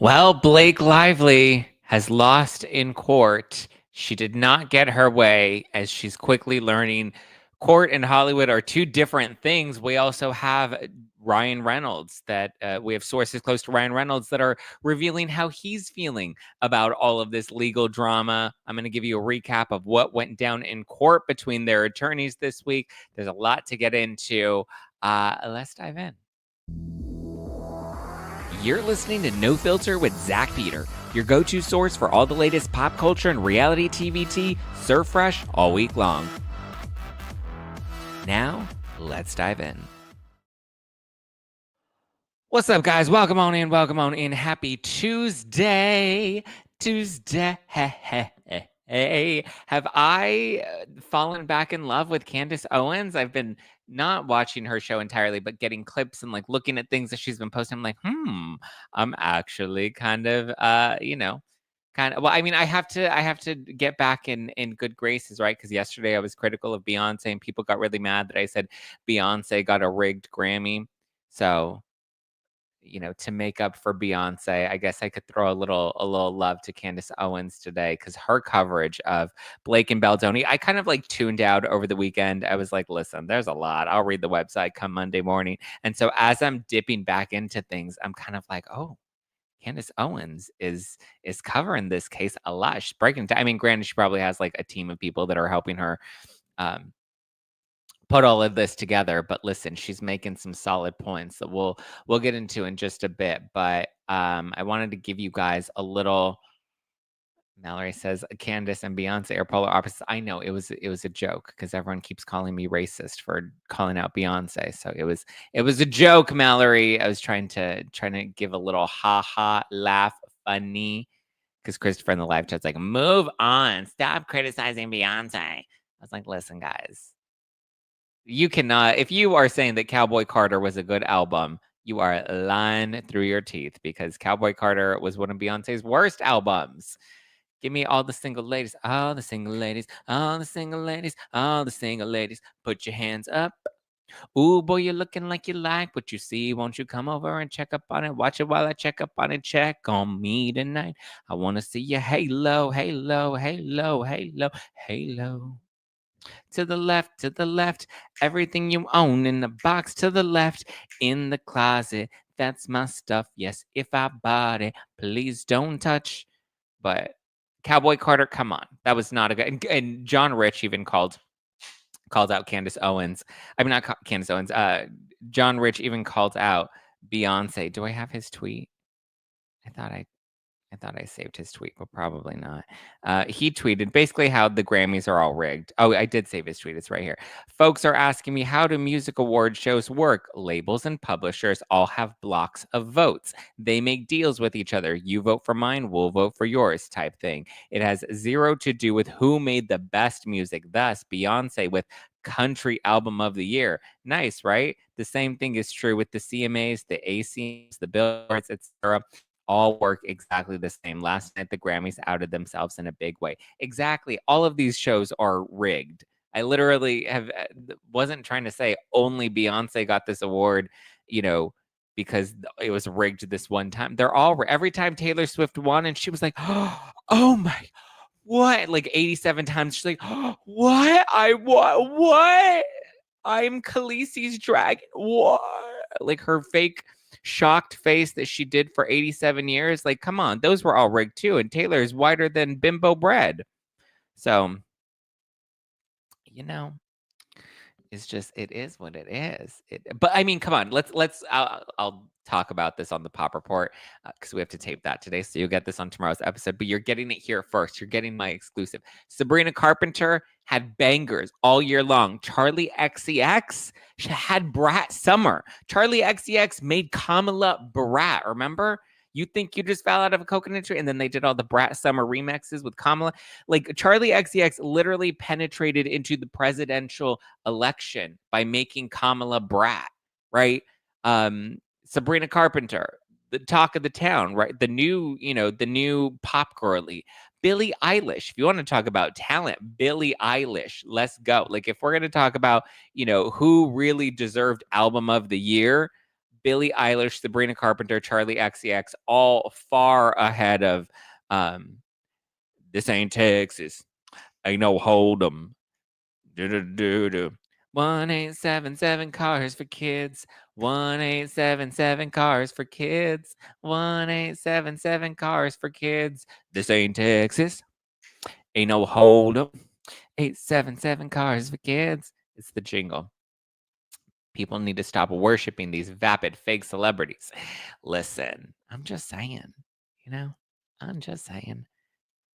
Well, Blake Lively has lost in court. She did not get her way, as she's quickly learning. Court and Hollywood are two different things. We also have Ryan Reynolds that we have sources close to Ryan Reynolds that are revealing how he's feeling about all of this legal drama. I'm going to give you a recap of what went down in court between their attorneys this week. There's a lot to get into. Let's dive in. You're listening to No Filter with Zack Peter, your go-to source for all the latest pop culture and reality TV tea, served fresh all week long. Now, let's dive in. What's up, guys? Welcome on in. Happy Tuesday. Have I fallen back in love with Candace Owens? I've been not watching her show entirely, but getting clips and like looking at things that she's been posting. I'm like, I'm actually kind of, well, I mean, I have to get back in good graces, right? Because yesterday I was critical of Beyonce, and people got really mad that I said Beyonce got a rigged Grammy. So, to make up for Beyonce, I guess I could throw a little love to Candace Owens today, because her coverage of Blake and Baldoni, I kind of like tuned out over the weekend. I was like, listen, there's a lot. I'll read the website come Monday morning. And so as I'm dipping back into things, I'm kind of like, oh, Candace Owens is covering this case a lot. She's breaking down. I mean, granted, she probably has like a team of people that are helping her put all of this together, but listen, she's making some solid points that we'll get into in just a bit. But I wanted to give you guys a little. Mallory says Candace and Beyonce are polar opposites. I know it was a joke, because everyone keeps calling me racist for calling out Beyonce. So it was a joke, Mallory. I was trying to give a little ha ha laugh, funny, because Christopher in the live chat's like, move on, stop criticizing Beyonce. I was like, listen, guys. You cannot, if you are saying that Cowboy Carter was a good album, you are lying through your teeth, because Cowboy Carter was one of Beyonce's worst albums. Give me all the single ladies, all the single ladies, all the single ladies, all the single ladies. Put your hands up. Ooh, boy, you're looking like you like what you see. Won't you come over and check up on it? Watch it while I check up on it. Check on me tonight. I want to see you halo, halo, halo, halo, halo. To the left, everything you own in the box. To the left, in the closet, that's my stuff. Yes, if I bought it, please don't touch. But Cowboy Carter, come on, that was not a good. And John Rich even called out Candace Owens. I mean, not Candace Owens. John Rich even called out Beyonce. Do I have his tweet? I thought I saved his tweet, but probably not. He tweeted basically how the Grammys are all rigged. Oh, I did save his tweet. It's right here. Folks are asking me, how do music award shows work? Labels and publishers all have blocks of votes. They make deals with each other. You vote for mine, we'll vote for yours type thing. It has zero to do with who made the best music. Thus, Beyonce with Country Album of the Year. Nice, right? The same thing is true with the CMAs, the ACMs, the Billboards, etc. All work exactly the same. Last night, the Grammys outed themselves in a big way. Exactly. All of these shows are rigged. I literally wasn't trying to say only Beyonce got this award, because it was rigged this one time. They're all, every time Taylor Swift won, and she was like, oh my, what? Like 87 times. She's like, what? What? I'm Khaleesi's dragon. What? Like her fake shocked face that she did for 87 years. Like, come on, those were all rigged too. And Taylor is whiter than bimbo bread. So, it's just, it is what it is. But I mean, come on, I'll talk about this on the Pop Report, because we have to tape that today. So you'll get this on tomorrow's episode, but you're getting it here first. You're getting my exclusive. Sabrina Carpenter had bangers all year long. Charlie XCX had Brat Summer. Charlie XCX made Kamala Brat, remember? You think you just fell out of a coconut tree, and then they did all the Brat Summer remixes with Kamala. Like, Charlie XCX literally penetrated into the presidential election by making Kamala Brat, right? Sabrina Carpenter, the talk of the town, right? The new pop girly. Billie Eilish. If you want to talk about talent, Billie Eilish, let's go. Like, if we're going to talk about, who really deserved album of the year, Billie Eilish, Sabrina Carpenter, Charlie XCX, all far ahead of This Ain't Texas. Ain't no hold'em. Do. 1877 cars for kids. 1877 cars for kids. 1877 cars for kids. This ain't Texas. Ain't no hold'em. 877 cars for kids. It's the jingle. People need to stop worshiping these vapid fake celebrities. Listen, I'm just saying, you know, I'm just saying.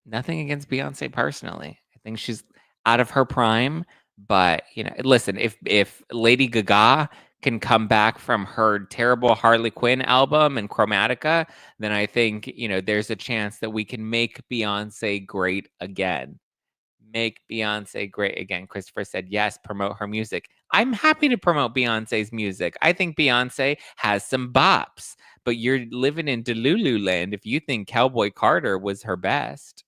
Nothing against Beyonce personally. I think she's out of her prime, but, listen, if Lady Gaga can come back from her terrible Harley Quinn album and Chromatica, then I think, there's a chance that we can make Beyonce great again. Make Beyonce great again. Christopher said, yes, promote her music. I'm happy to promote Beyonce's music. I think Beyonce has some bops, but you're living in Delulu land if you think Cowboy Carter was her best.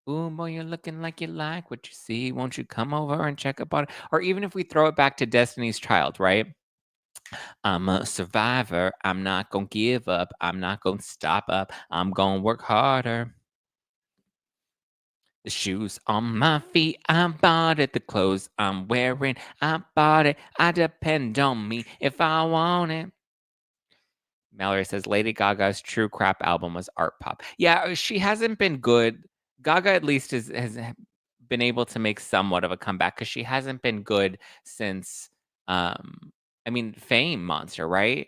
Ooh, boy, you're looking like you like what you see. Won't you come over and check up on it? Or even if we throw it back to Destiny's Child, right? I'm a survivor. I'm not going to give up. I'm not going to stop up. I'm going to work harder. The shoes on my feet, I bought it. The clothes I'm wearing, I bought it. I depend on me if I want it. Mallory says Lady Gaga's true crap album was art pop. Yeah, she hasn't been good. Gaga at least has been able to make somewhat of a comeback because she hasn't been good since, Fame Monster, right?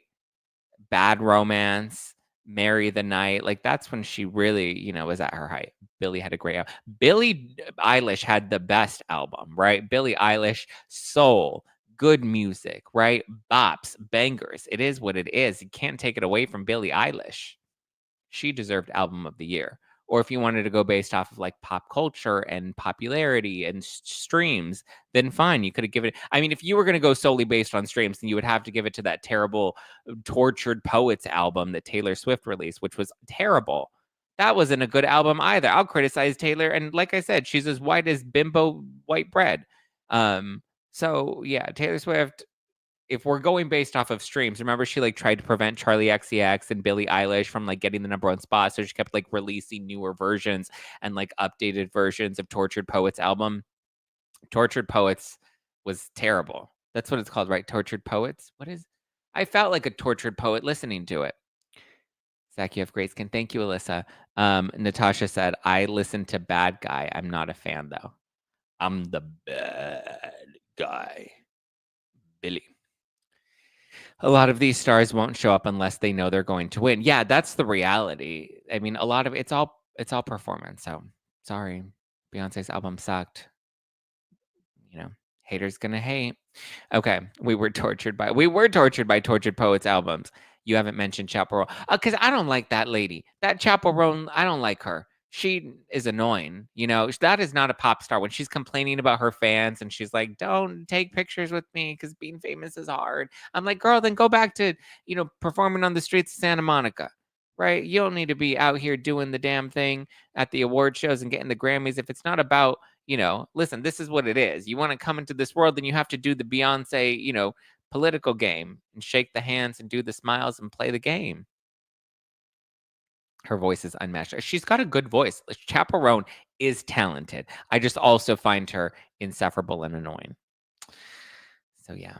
Bad Romance, Marry the Night, like, that's when she really, was at her height. Billie had a great Billie Eilish had the best album, right? Billie Eilish, soul, good music, right? Bops, bangers. It is what it is. You can't take it away from Billie Eilish. She deserved album of the year. Or if you wanted to go based off of like pop culture and popularity and streams, then fine, you could have given it. If you were going to go solely based on streams, then you would have to give it to that terrible Tortured Poets album that Taylor Swift released, which was terrible. That wasn't a good album either. I'll criticize Taylor, and like I said, she's as white as bimbo white bread. So yeah, Taylor Swift, if we're going based off of streams, remember she like tried to prevent Charlie XCX and Billie Eilish from like getting the #1 spot, so she kept like releasing newer versions and like updated versions of Tortured Poets album. Tortured Poets was terrible. That's what it's called, right? Tortured Poets. What is? I felt like a tortured poet listening to it. Zack, you have great skin. Thank you, Alyssa. Natasha said, I listen to Bad Guy. I'm not a fan though. I'm the bad guy. Billy. A lot of these stars won't show up unless they know they're going to win. Yeah, that's the reality. A lot of it's all performance. So sorry, Beyonce's album sucked. Haters gonna hate. Okay, we were tortured by Tortured Poets albums. You haven't mentioned Chaperone because I don't like that lady. That Chaperone, I don't like her. She is annoying. That is not a pop star. When she's complaining about her fans and she's like, "Don't take pictures with me because being famous is hard." I'm like, girl, then go back to performing on the streets of Santa Monica, right? You don't need to be out here doing the damn thing at the award shows and getting the Grammys if it's not about listen, this is what it is. You want to come into this world, then you have to do the Beyonce, political game and shake the hands and do the smiles and play the game. Her voice is unmatched. She's got a good voice. Chaperone is talented. I just also find her insufferable and annoying. So yeah,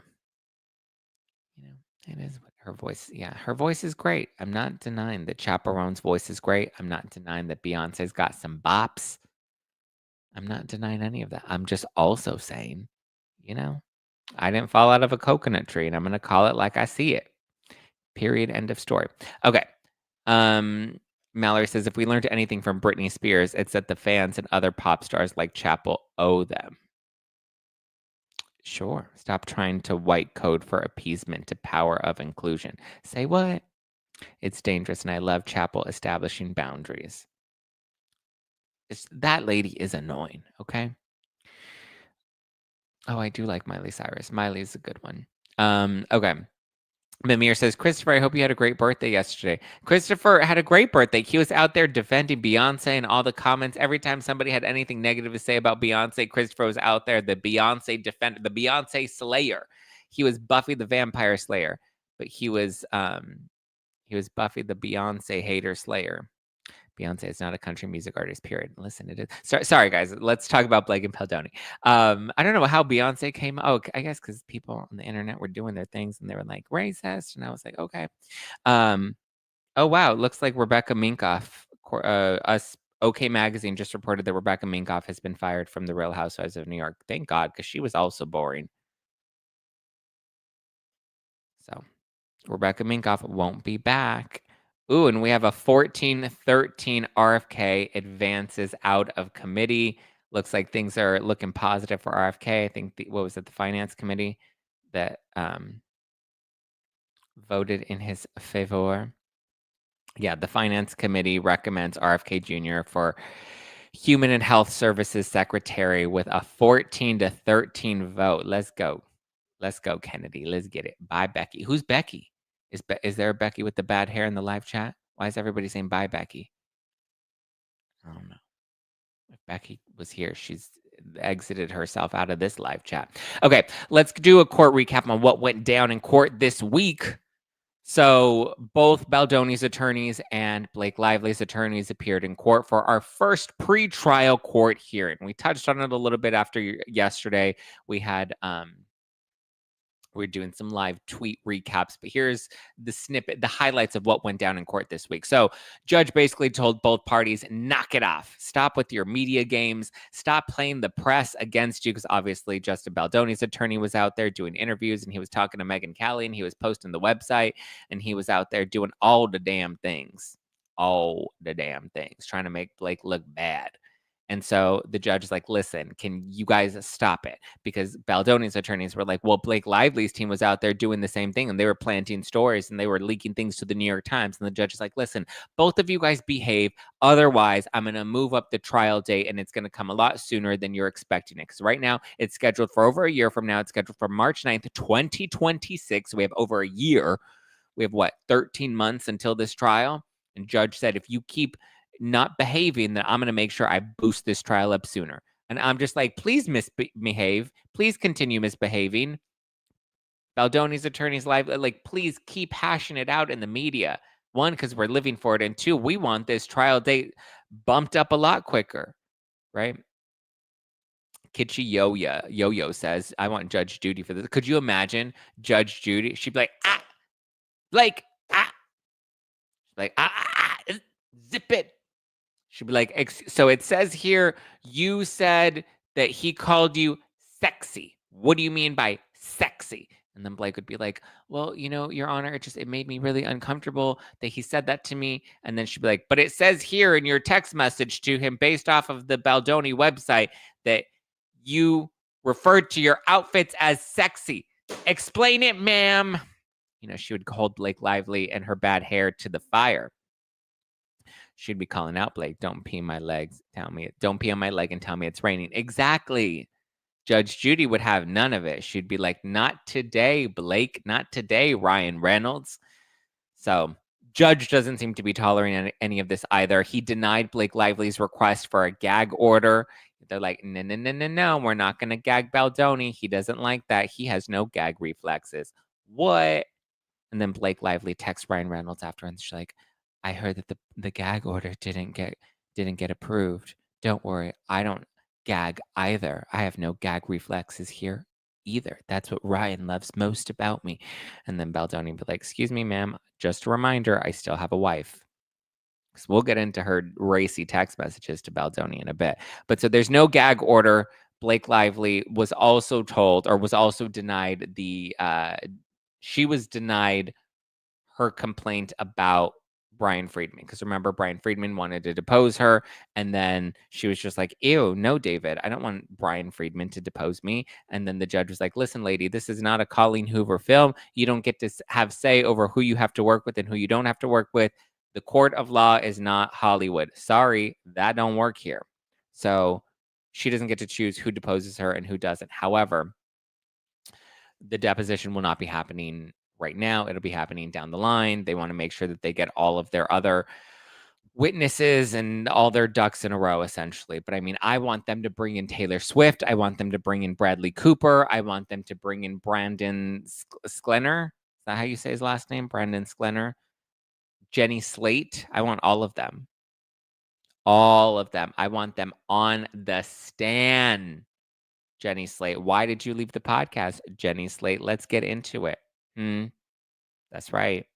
it is her voice. Yeah, her voice is great. I'm not denying that Chaperone's voice is great. I'm not denying that Beyonce's got some bops. I'm not denying any of that. I'm just also saying, I didn't fall out of a coconut tree, and I'm going to call it like I see it. Period. End of story. Okay. Mallory says, if we learned anything from Britney Spears, it's that the fans and other pop stars like Chapel owe them. Sure. Stop trying to white code for appeasement to power of inclusion. Say what? It's dangerous, and I love Chapel establishing boundaries. That lady is annoying, okay? Oh, I do like Miley Cyrus. Miley's a good one. Okay. Mimir says, Christopher, I hope you had a great birthday yesterday. Christopher had a great birthday. He was out there defending Beyonce and all the comments. Every time somebody had anything negative to say about Beyonce, Christopher was out there, the Beyonce defender, the Beyonce slayer. He was Buffy the Vampire Slayer. but he was Buffy the Beyonce hater slayer. Beyonce is not a country music artist, period. Listen, it is. Sorry, guys. Let's talk about Blake and Baldoni. I don't know how Beyonce came. Oh, I guess because people on the internet were doing their things and they were like racist, and I was like, okay. Oh wow, it looks like Rebecca Minkoff, us OK Magazine just reported that Rebecca Minkoff has been fired from the Real Housewives of New York. Thank God, because she was also boring. So Rebecca Minkoff won't be back. Ooh, and we have a 14-13 RFK advances out of committee. Looks like things are looking positive for RFK. I think what was it, the finance committee that voted in his favor. Yeah, the finance committee recommends RFK Jr. for Human and Health Services Secretary with a 14-13 vote. Let's go. Let's go, Kennedy. Let's get it. Bye, Becky. Who's Becky? Is there a Becky with the bad hair in the live chat? Why is everybody saying bye, Becky? I don't know. If Becky was here, she's exited herself out of this live chat. Okay, let's do a court recap on what went down in court this week. So both Baldoni's attorneys and Blake Lively's attorneys appeared in court for our first pre-trial court hearing. We touched on it a little bit after yesterday. We had we're doing some live tweet recaps, but here's the snippet, the highlights of what went down in court this week. So judge basically told both parties, knock it off. Stop with your media games. Stop playing the press against you, because obviously Justin Baldoni's attorney was out there doing interviews, and he was talking to Megyn Kelly, and he was posting the website, and he was out there doing all the damn things, trying to make Blake look bad. And so the judge is like, listen, can you guys stop it? Because Baldoni's attorneys were like, well, Blake Lively's team was out there doing the same thing, and they were planting stories, and they were leaking things to the New York Times. And the judge is like, listen, both of you guys behave. Otherwise, I'm going to move up the trial date, and it's going to come a lot sooner than you're expecting it. Because right now, it's scheduled for over a year from now. It's scheduled for March 9th, 2026. So we have over a year. We have, 13 months until this trial? And judge said, if you keep not behaving, then I'm going to make sure I boost this trial up sooner. And I'm just like, please misbehave. Please continue misbehaving. Baldoni's attorney's live, like, please keep hashing it out in the media. One, because we're living for it. And two, we want this trial date bumped up a lot quicker, right? Kitschy Yo-Yo says, I want Judge Judy for this. Could you imagine Judge Judy? She'd be like, Blake, like, zip it. She'd be like, so it says here, you said that he called you sexy. What do you mean by sexy? And then Blake would be like, well, Your Honor, it made me really uncomfortable that he said that to me. And then she'd be like, but it says here in your text message to him, based off of the Baldoni website, that you referred to your outfits as sexy. Explain it, ma'am. She would hold Blake Lively and her bad hair to the fire. She'd be calling out Blake, don't pee my legs. Don't pee on my leg and tell me it's raining. Exactly. Judge Judy would have none of it. She'd be like, not today, Blake. Not today, Ryan Reynolds. So judge doesn't seem to be tolerating any of this either. He denied Blake Lively's request for a gag order. They're like, no, we're not going to gag Baldoni. He doesn't like that. He has no gag reflexes. What? And then Blake Lively texts Ryan Reynolds after, and she's like, I heard that the gag order didn't get approved. Don't worry, I don't gag either. I have no gag reflexes here either. That's what Ryan loves most about me. And then Baldoni would be like, excuse me, ma'am, just a reminder, I still have a wife. So we'll get into her racy text messages to Baldoni in a bit. But so there's no gag order. Blake Lively was also told, or was also denied she was denied her complaint about Brian Friedman. Because remember, Brian Friedman wanted to depose her. And then she was just like, ew, no, David, I don't want Brian Friedman to depose me. And then the judge was like, listen, lady, this is not a Colleen Hoover film. You don't get to have say over who you have to work with and who you don't have to work with. The court of law is not Hollywood. Sorry, that don't work here. So she doesn't get to choose who deposes her and who doesn't. However, the deposition will not be happening right now. It'll be happening down the line. They want to make sure that they get all of their other witnesses and all their ducks in a row, essentially. But I mean, I want them to bring in Taylor Swift. I want them to bring in Bradley Cooper. I want them to bring in Brandon Sklenar. Is that how you say his last name? Brandon Sklenar? Jenny Slate? I want all of them. All of them. I want them on the stand. Jenny Slate, why did you leave the podcast? Jenny Slate, let's get into it. That's right.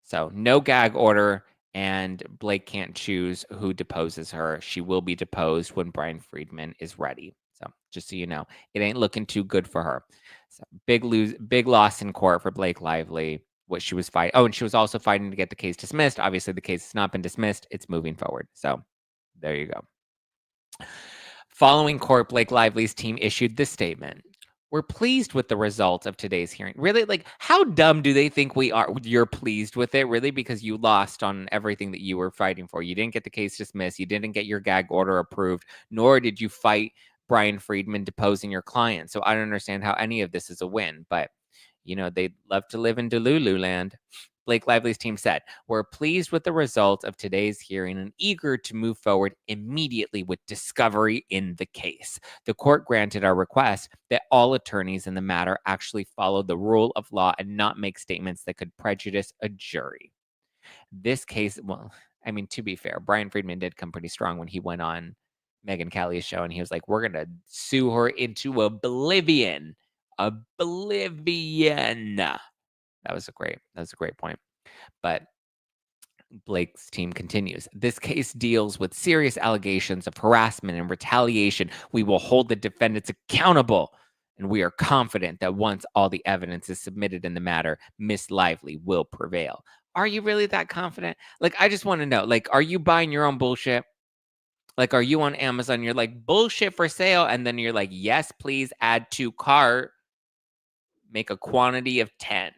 So no gag order, and Blake can't choose who deposes her. She will be deposed when Brian Friedman is ready. So just so you know, it ain't looking too good for her. So big loss in court for Blake Lively. What she was fighting. Oh, and she was also fighting to get the case dismissed. Obviously, the case has not been dismissed. It's moving forward. So there you go. Following court, Blake Lively's team issued this statement. We're pleased with the result of today's hearing. Really? Like, how dumb do they think we are? You're pleased with it, really? Because you lost on everything that you were fighting for. You didn't get the case dismissed. You didn't get your gag order approved, nor did you fight Brian Friedman deposing your client. So I don't understand how any of this is a win. But, they'd love to live in Delulu land. Blake Lively's team said, we're pleased with the result of today's hearing and eager to move forward immediately with discovery in the case. The court granted our request that all attorneys in the matter actually follow the rule of law and not make statements that could prejudice a jury. This case, well, I mean, to be fair, Brian Friedman did come pretty strong when he went on Megyn Kelly's show and he was like, we're going to sue her into oblivion. Oblivion. That was a great point. But Blake's team continues. This case deals with serious allegations of harassment and retaliation. We will hold the defendants accountable, and we are confident that once all the evidence is submitted in the matter, Miss Lively will prevail. Are you really that confident? Like, I just want to know, like, are you buying your own bullshit? Like, are you on Amazon? You're like, bullshit for sale. And then you're like, yes, please add to cart. Make a quantity of 10.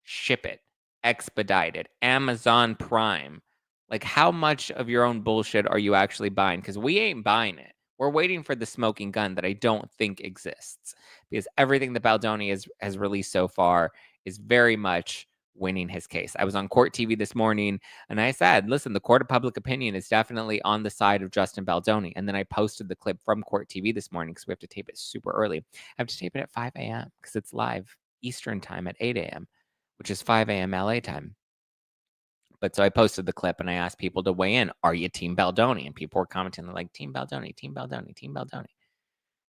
Ship it. Expedited. Amazon Prime. Like, how much of your own bullshit are you actually buying? Because we ain't buying it. We're waiting for the smoking gun that I don't think exists. Because everything that Baldoni has released so far is very much winning his case. I was on Court TV this morning and I said, listen, the court of public opinion is definitely on the side of Justin Baldoni. And then I posted the clip from Court TV this morning because we have to tape it super early. I have to tape it at 5 a.m. because it's live Eastern time at 8 a.m., which is 5 a.m. LA time. But so I posted the clip and I asked people to weigh in. Are you Team Baldoni? And people were commenting. They're like, Team Baldoni, Team Baldoni, Team Baldoni.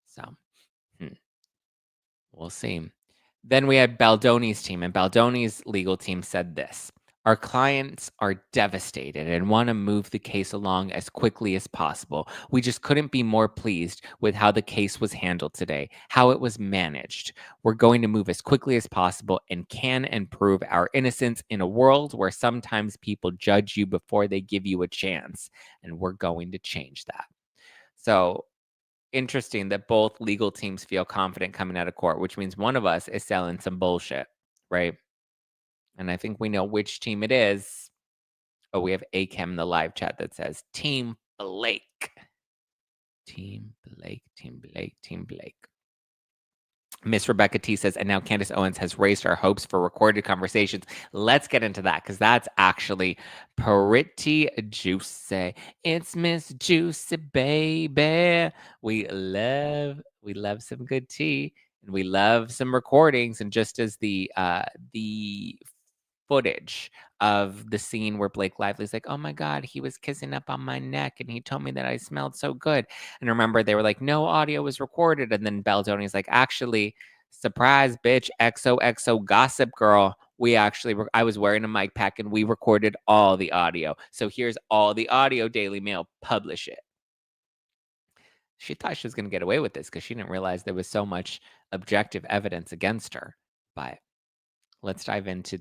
So we'll see. Then we had Baldoni's team, and Baldoni's legal team said this. Our clients are devastated and want to move the case along as quickly as possible. We just couldn't be more pleased with how the case was handled today, how it was managed. We're going to move as quickly as possible and can and prove our innocence in a world where sometimes people judge you before they give you a chance, and we're going to change that. So interesting that both legal teams feel confident coming out of court, which means one of us is selling some bullshit, right? And I think we know which team it is. Oh, we have Achem in the live chat that says Team Blake. Team Blake, Team Blake, Team Blake. Miss Rebecca T says, and now Candace Owens has raised our hopes for recorded conversations. Let's get into that because that's actually pretty juicy. It's Miss Juicy Baby. We love some good tea and we love some recordings. And just as the footage of the scene where Blake Lively's like, oh my God, he was kissing up on my neck and he told me that I smelled so good. And remember, they were like, no audio was recorded. And then Baldoni's like, actually, surprise, bitch, XOXO gossip girl. I was wearing a mic pack and we recorded all the audio. So here's all the audio, Daily Mail, publish it. She thought she was going to get away with this because she didn't realize there was so much objective evidence against her. But let's dive into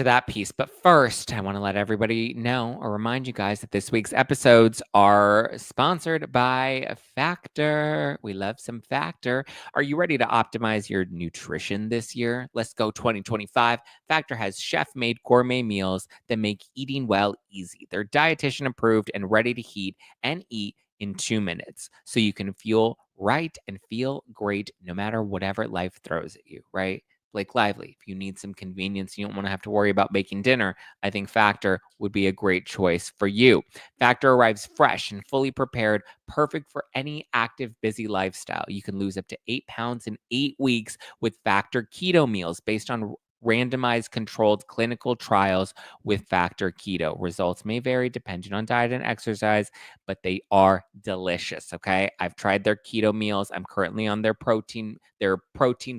that piece. But first, I want to let everybody know or remind you guys that this week's episodes are sponsored by Factor. We love some Factor. Are you ready to optimize your nutrition this year? Let's go 2025. Factor has chef-made gourmet meals that make eating well easy. They're dietitian approved and ready to heat and eat in 2 minutes. So you can feel right and feel great no matter whatever life throws at you, right? Blake Lively. If you need some convenience, you don't want to have to worry about making dinner, I think Factor would be a great choice for you. Factor arrives fresh and fully prepared, perfect for any active, busy lifestyle. You can lose up to 8 pounds in 8 weeks with Factor keto meals based on randomized controlled clinical trials with Factor Keto. Results may vary depending on diet and exercise, but they are delicious, okay? I've tried their keto meals. I'm currently on their protein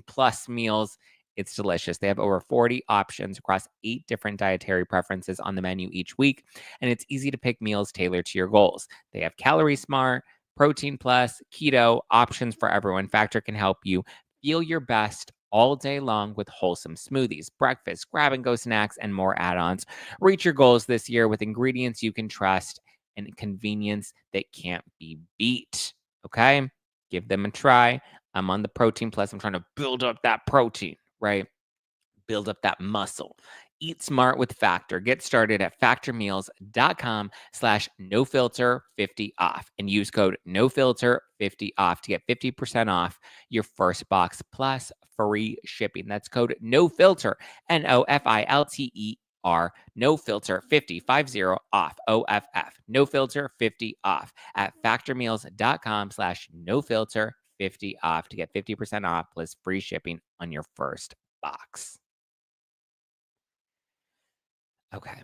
plus meals. It's delicious. They have over 40 options across 8 different dietary preferences on the menu each week, and it's easy to pick meals tailored to your goals. They have Calorie Smart, Protein Plus, Keto options for everyone. Factor can help you feel your best all day long with wholesome smoothies, breakfast, grab and go snacks, and more add ons. Reach your goals this year with ingredients you can trust and convenience that can't be beat. Okay? Give them a try. I'm on the Protein Plus. I'm trying to build up that protein, right? Build up that muscle. Eat smart with Factor. Get started at factormeals.com/nofilter50off and use code nofilter50off to get 50% off your first box plus free shipping. That's code nofilter, NOFILTER, no filter 50 off, OFF, no filter 50 off at factormeals.com/nofilter50off to get 50% off plus free shipping on your first box. Okay.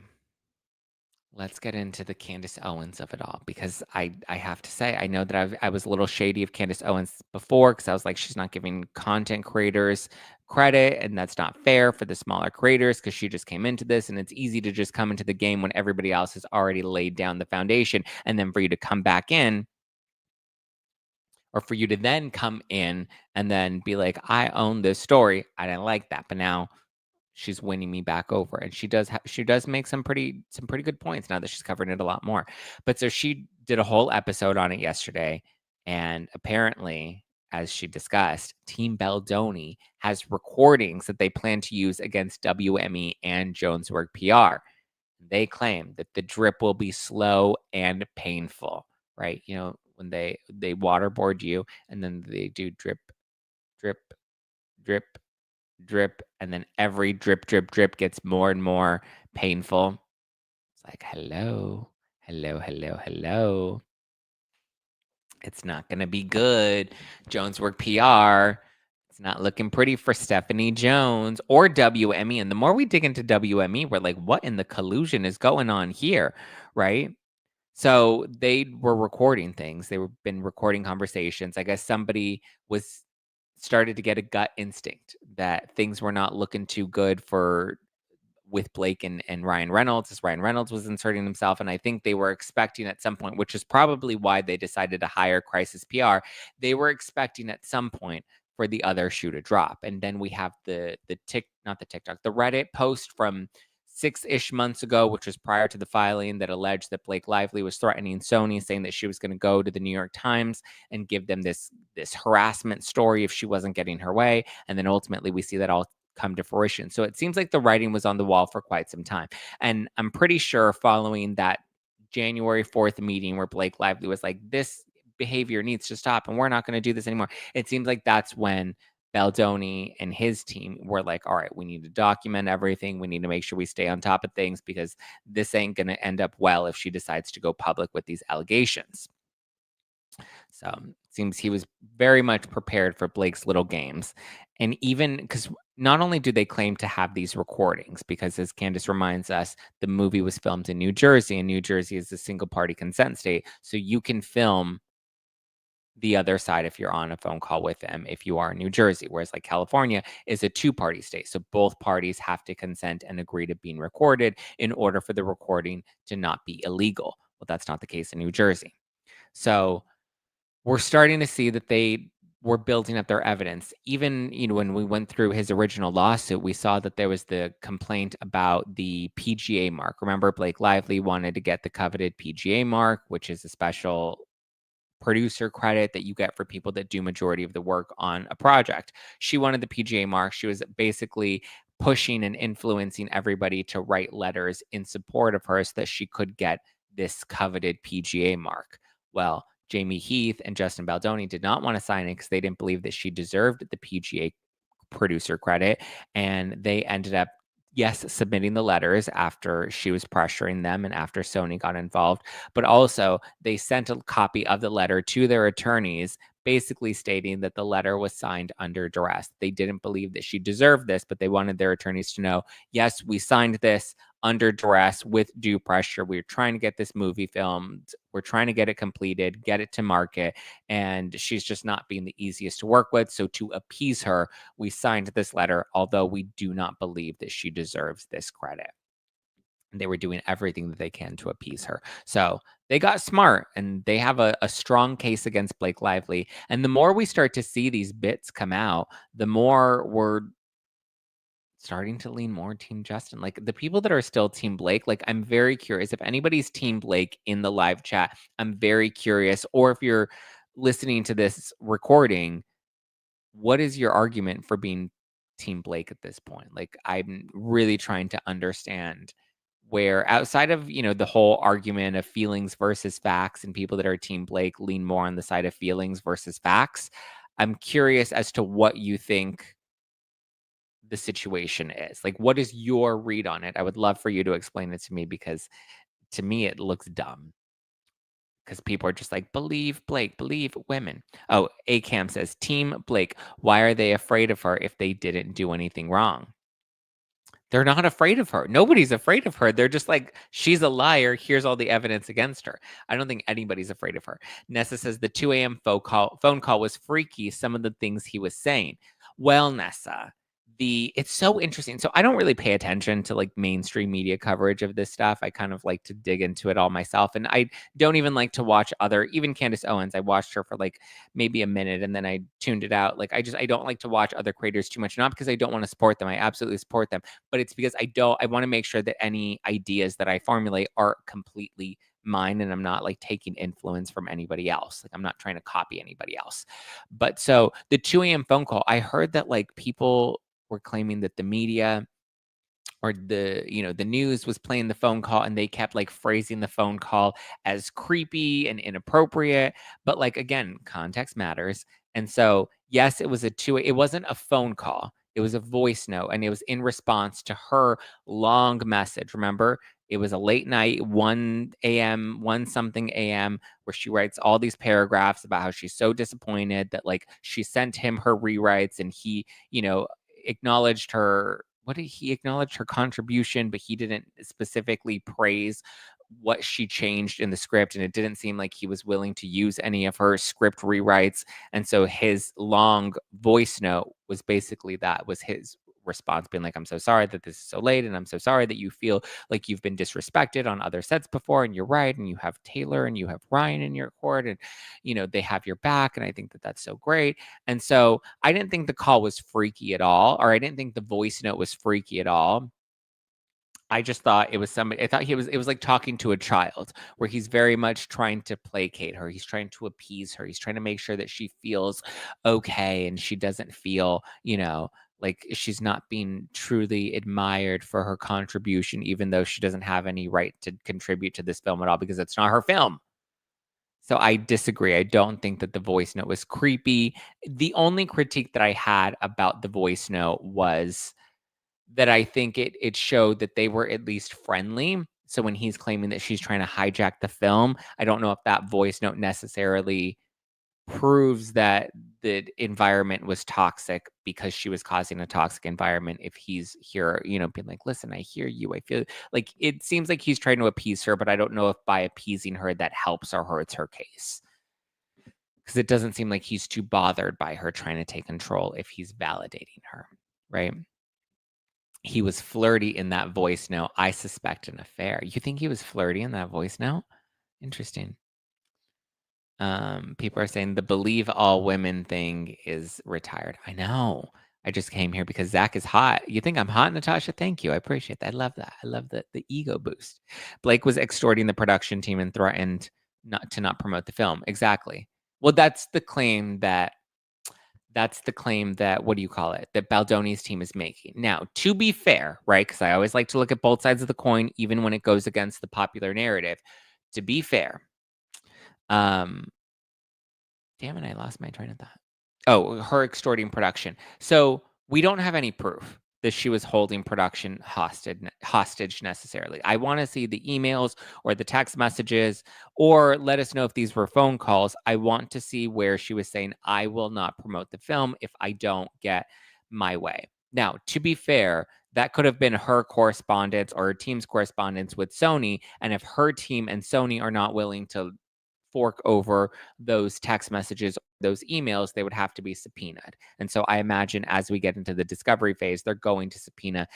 Let's get into the Candace Owens of it all because I have to say I know that I was a little shady of Candace Owens before because I was like she's not giving content creators credit and that's not fair for the smaller creators because she just came into this and it's easy to just come into the game when everybody else has already laid down the foundation and then for you to come back in or for you to then come in and then be like I own this story. I didn't like that, but now she's winning me back over and she does make some pretty good points now that she's covering it a lot more. But so she did a whole episode on it yesterday and apparently as she discussed, Team Baldoni has recordings that they plan to use against WME and Joneswork PR. They claim that the drip will be slow and painful, right? You know, when they waterboard you and then they do drip, drip, drip, drip, and then every drip, drip, drip gets more and more painful. It's like, hello, hello, hello, hello. It's not going to be good. Joneswork PR. It's not looking pretty for Stephanie Jones or WME. And the more we dig into WME, we're like, what in the collusion is going on here? Right. So they were recording things. They were been recording conversations. I guess somebody was started to get a gut instinct that things were not looking too good for with Blake and Ryan Reynolds as Ryan Reynolds was inserting himself. And I think they were expecting at some point, which is probably why they decided to hire Crisis PR. They were expecting at some point for the other shoe to drop. And then we have not the TikTok, the Reddit post from 6-ish months ago, which was prior to the filing that alleged that Blake Lively was threatening Sony, saying that she was going to go to the New York Times and give them this harassment story if she wasn't getting her way. And then ultimately we see that all come to fruition. So it seems like the writing was on the wall for quite some time. And I'm pretty sure following that January 4th meeting where Blake Lively was like, this behavior needs to stop and we're not going to do this anymore. It seems like that's when Baldoni and his team were like, all right, we need to document everything. We need to make sure we stay on top of things because this ain't going to end up well if she decides to go public with these allegations. So it seems he was very much prepared for Blake's little games. And even because not only do they claim to have these recordings, because as Candace reminds us, the movie was filmed in New Jersey, and New Jersey is a single party consent state. So you can film the other side if you're on a phone call with them if you are in New Jersey, whereas like California is a two-party state. So both parties have to consent and agree to being recorded in order for the recording to not be illegal. Well, that's not the case in New Jersey. So we're starting to see that they were building up their evidence. Even, when we went through his original lawsuit, we saw that there was the complaint about the PGA mark. Remember, Blake Lively wanted to get the coveted PGA mark, which is a special producer credit that you get for people that do majority of the work on a project. She wanted the PGA mark. She was basically pushing and influencing everybody to write letters in support of her so that she could get this coveted PGA mark. Well, Jamie Heath and Justin Baldoni did not want to sign it because they didn't believe that she deserved the PGA producer credit, and they ended up, yes, submitting the letters after she was pressuring them and after Sony got involved, but also they sent a copy of the letter to their attorneys, basically stating that the letter was signed under duress. They didn't believe that she deserved this, but they wanted their attorneys to know, yes, we signed this under duress with due pressure. We're trying to get this movie filmed. We're trying to get it completed, get it to market. And she's just not being the easiest to work with. So to appease her, we signed this letter, although we do not believe that she deserves this credit. And they were doing everything that they can to appease her. So they got smart and they have a strong case against Blake Lively. And the more we start to see these bits come out, the more we're starting to lean more team Justin. Like the people that are still team Blake, like I'm very curious if anybody's team Blake in the live chat. I'm very curious, or if you're listening to this recording, what is your argument for being team Blake at this point? Like I'm really trying to understand where, outside of, the whole argument of feelings versus facts, and people that are team Blake lean more on the side of feelings versus facts. I'm curious as to what you think the situation is. Like, what is your read on it? I would love for you to explain it to me, because to me it looks dumb. Because people are just like, believe Blake, believe women. Oh, Acam says, Team Blake, why are they afraid of her if they didn't do anything wrong? They're not afraid of her. Nobody's afraid of her. They're just like, she's a liar. Here's all the evidence against her. I don't think anybody's afraid of her. Nessa says the 2 a.m. phone call was freaky. Some of the things he was saying. Well, Nessa, it's so interesting. So I don't really pay attention to like mainstream media coverage of this stuff. I kind of like to dig into it all myself. And I don't even like to watch even Candace Owens. I watched her for like maybe a minute and then I tuned it out. Like I don't like to watch other creators too much, not because I don't want to support them. I absolutely support them, but it's because I want to make sure that any ideas that I formulate are completely mine, and I'm not like taking influence from anybody else. Like I'm not trying to copy anybody else. But so the 2 a.m. phone call, I heard that like people were claiming that the media or the news was playing the phone call, and they kept like phrasing the phone call as creepy and inappropriate. But like, again, context matters. And so yes, it wasn't a phone call, it was a voice note, and it was in response to her long message. Remember, it was a late night, 1 a.m., 1 something a.m., where she writes all these paragraphs about how she's so disappointed that like she sent him her rewrites, and he acknowledged her. What did he acknowledge her contribution, but he didn't specifically praise what she changed in the script, and it didn't seem like he was willing to use any of her script rewrites. And so his long voice note was basically that was his response, being like, I'm so sorry that this is so late, and I'm so sorry that you feel like you've been disrespected on other sets before, and you're right, and you have Taylor and you have Ryan in your court, and they have your back, and I think that that's so great. And so I didn't think the call was freaky at all, or I didn't think the voice note was freaky at all. I just thought it was somebody. I thought it was like talking to a child, where he's very much trying to placate her. He's trying to appease her. He's trying to make sure that she feels okay and she doesn't feel, like she's not being truly admired for her contribution, even though she doesn't have any right to contribute to this film at all, because it's not her film. So I disagree. I don't think that the voice note was creepy. The only critique that I had about the voice note was that I think it showed that they were at least friendly. So when he's claiming that she's trying to hijack the film, I don't know if that voice note necessarily proves that the environment was toxic because she was causing a toxic environment. If he's here, being like, listen, I hear you. I feel like it seems like he's trying to appease her, but I don't know if by appeasing her that helps or hurts her case. Because it doesn't seem like he's too bothered by her trying to take control if he's validating her, right? He was flirty in that voice note. I suspect an affair. You think he was flirty in that voice note? Interesting. People are saying the believe all women thing is retired. I know. I just came here because Zack is hot. You think I'm hot, Natasha? Thank you. I appreciate that. I love that. I love the ego boost. Blake was extorting the production team and threatened not promote the film. Exactly. Well, that's the claim that, what do you call it, that Baldoni's team is making. Now, to be fair, right, because I always like to look at both sides of the coin, even when it goes against the popular narrative. To be fair, damn it, I lost my train of thought. Oh, her extorting production. So we don't have any proof that she was holding production hostage necessarily. I want to see the emails or the text messages, or let us know if these were phone calls. I want to see where she was saying, I will not promote the film if I don't get my way. Now, to be fair, that could have been her correspondence or her team's correspondence with Sony. And if her team and Sony are not willing to fork over those text messages, those emails, they would have to be subpoenaed. And so I imagine as we get into the discovery phase, they're going to subpoena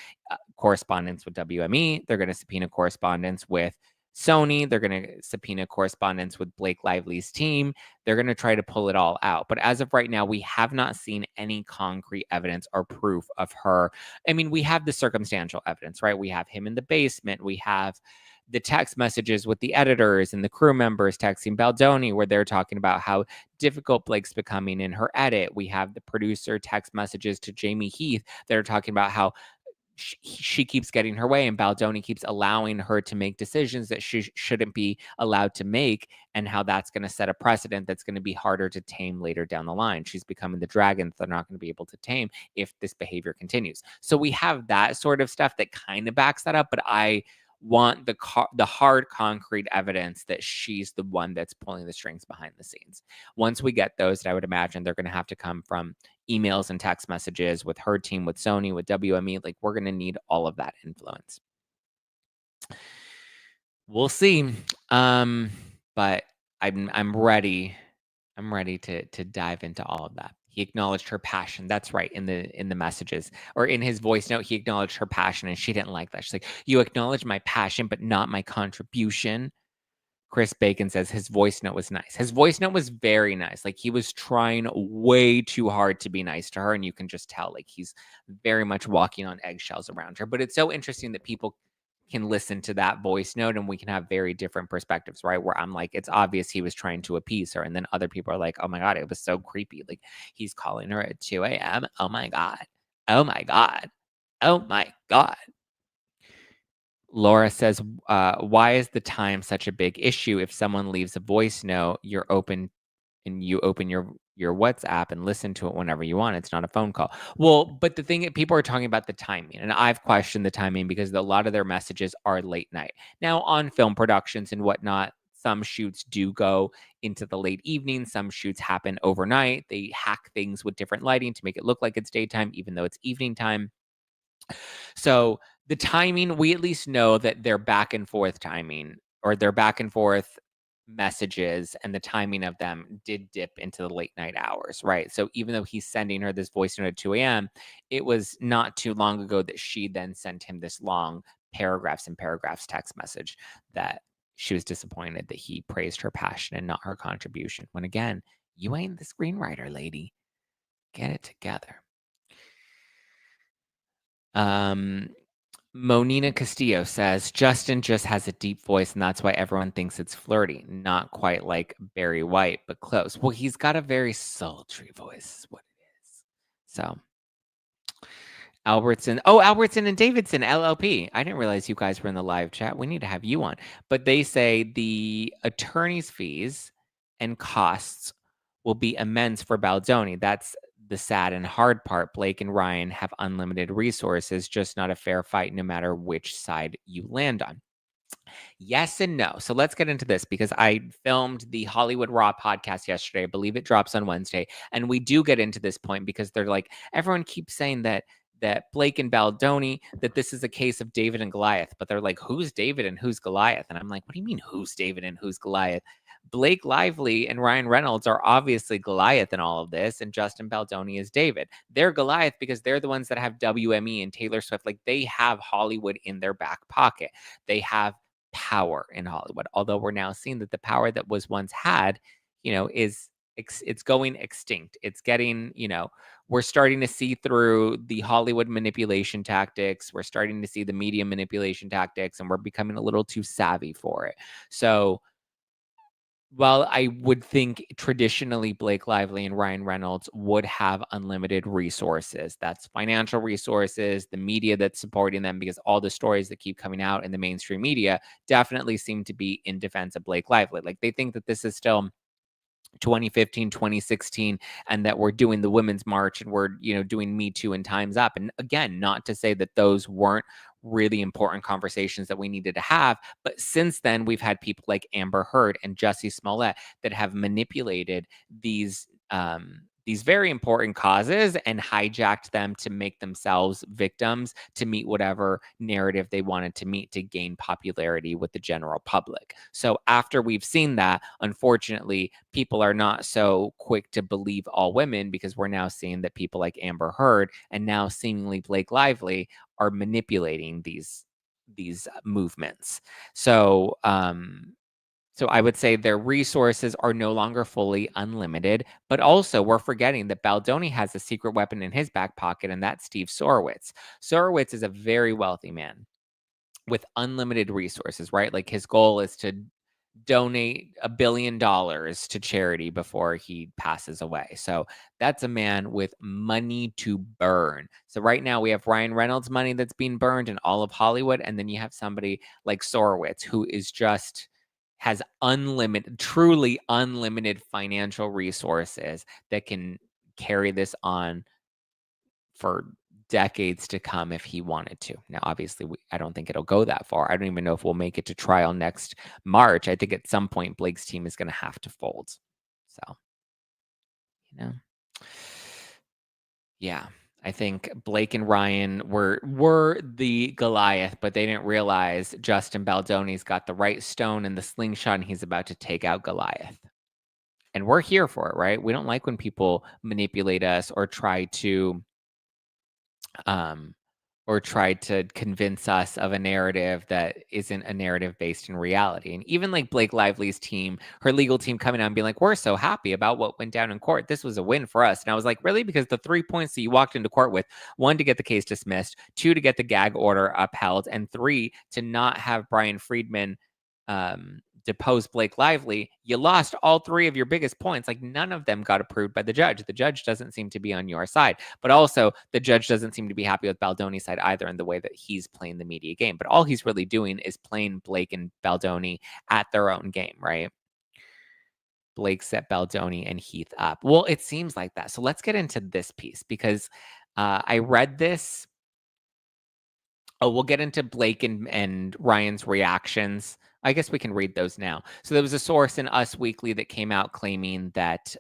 correspondence with WME. They're going to subpoena correspondence with Sony. They're going to subpoena correspondence with Blake Lively's team. They're going to try to pull it all out. But as of right now, we have not seen any concrete evidence or proof of her. I mean, we have the circumstantial evidence, right? We have him in the basement. We have the text messages with the editors and the crew members texting Baldoni, where they're talking about how difficult Blake's becoming in her edit. We have the producer text messages to Jamie Heath that are talking about how she keeps getting her way and Baldoni keeps allowing her to make decisions that she shouldn't be allowed to make, and how that's going to set a precedent that's going to be harder to tame later down the line. She's becoming the dragon that they're not going to be able to tame if this behavior continues. So we have that sort of stuff that kind of backs that up, but I want the hard concrete evidence that she's the one that's pulling the strings behind the scenes. Once we get those, I would imagine they're going to have to come from emails and text messages with her team, with Sony, with WME. Like, we're going to need all of that influence. We'll see. But I'm ready. I'm ready to dive into all of that. He acknowledged her passion. That's right. In the messages or in his voice note, he acknowledged her passion, and she didn't like that. She's like, "You acknowledge my passion, but not my contribution." Chris Bacon says his voice note was nice. His voice note was very nice. Like, he was trying way too hard to be nice to her, and you can just tell, like, he's very much walking on eggshells around her. But it's so interesting that people can listen to that voice note and we can have very different perspectives, right? Where I'm like, it's obvious he was trying to appease her. And then other people are like, oh my God, it was so creepy. Like, he's calling her at 2 a.m. Oh my God. Oh my God. Oh my God. Laura says, why is the time such a big issue? If someone leaves a voice note, you're open and you open your WhatsApp and listen to it whenever you want. It's not a phone call. Well, but the thing, people are talking about the timing, and I've questioned the timing because a lot of their messages are late night. Now, on film productions and whatnot, some shoots do go into the late evening. Some shoots happen overnight. They hack things with different lighting to make it look like it's daytime, even though it's evening time. So the timing, we at least know that they're back and forth timing, or they're back and forth messages, and the timing of them did dip into the late night hours, right? So even though he's sending her this voice note at 2 a.m., it was not too long ago that she then sent him this long paragraphs and paragraphs text message that she was disappointed that he praised her passion and not her contribution. When again, you ain't the screenwriter, lady. Get it together. Monina Castillo says, Justin just has a deep voice, and that's why everyone thinks it's flirty. Not quite like Barry White, but close. Well, he's got a very sultry voice, is what it is. So, Albertson and Davidson, LLP. I didn't realize you guys were in the live chat. We need to have you on. But they say the attorney's fees and costs will be immense for Baldoni. That's the sad and hard part. Blake and Ryan have unlimited resources, just not a fair fight no matter which side you land on. Yes and no. So let's get into this, because I filmed the Hollywood Raw podcast yesterday. I believe it drops on Wednesday. And we do get into this point because they're like, everyone keeps saying that Blake and Baldoni, that this is a case of David and Goliath. But they're like, who's David and who's Goliath? And I'm like, what do you mean who's David and who's Goliath? Blake Lively and Ryan Reynolds are obviously Goliath in all of this, and Justin Baldoni is David. They're Goliath because they're the ones that have WME and Taylor Swift. Like, they have Hollywood in their back pocket. They have power in Hollywood. Although we're now seeing that the power that was once had, is it's going extinct. It's getting, we're starting to see through the Hollywood manipulation tactics. We're starting to see the media manipulation tactics, and we're becoming a little too savvy for it. So, while I would think traditionally Blake Lively and Ryan Reynolds would have unlimited resources, that's financial resources, the media that's supporting them, because all the stories that keep coming out in the mainstream media definitely seem to be in defense of Blake Lively. Like, they think that this is still 2015, 2016, and that we're doing the Women's March and we're, doing Me Too and Time's Up. And again, not to say that those weren't really important conversations that we needed to have, but since then we've had people like Amber Heard and Jussie Smollett that have manipulated these very important causes and hijacked them to make themselves victims to meet whatever narrative they wanted to meet to gain popularity with the general public. So after we've seen that, unfortunately, people are not so quick to believe all women because we're now seeing that people like Amber Heard and now seemingly Blake Lively are manipulating these movements. So I would say their resources are no longer fully unlimited, but also we're forgetting that Baldoni has a secret weapon in his back pocket, and that's Steve Sorowitz. Sorowitz is a very wealthy man with unlimited resources, right? Like his goal is to donate $1 billion to charity before he passes away. So that's a man with money to burn. So right now we have Ryan Reynolds' money that's being burned in all of Hollywood. And then you have somebody like Sorowitz, who is just has truly unlimited financial resources that can carry this on for decades to come if he wanted to. Now, obviously, I don't think it'll go that far. I don't even know if we'll make it to trial next March. I think at some point Blake's team is going to have to fold. So, you know, yeah. I think Blake and Ryan were the Goliath, but they didn't realize Justin Baldoni's got the right stone and the slingshot, and he's about to take out Goliath. And we're here for it, right? We don't like when people manipulate us or try to convince us of a narrative that isn't a narrative based in reality. And even like Blake Lively's team, her legal team coming out and being like, we're so happy about what went down in court. This was a win for us. And I was like, really? Because the 3 points that you walked into court with, 1, to get the case dismissed, 2, to get the gag order upheld, and 3, to not have Brian Friedman depose Blake Lively, you lost all 3 of your biggest points. Like none of them got approved by the judge. The judge doesn't seem to be on your side, but also the judge doesn't seem to be happy with Baldoni's side either in the way that he's playing the media game. But all he's really doing is playing Blake and Baldoni at their own game, right? Blake set Baldoni and Heath up. Well, it seems like that. So let's get into this piece because I read this. Oh, we'll get into Blake and Ryan's reactions. I guess we can read those now. So there was a source in Us Weekly that came out claiming that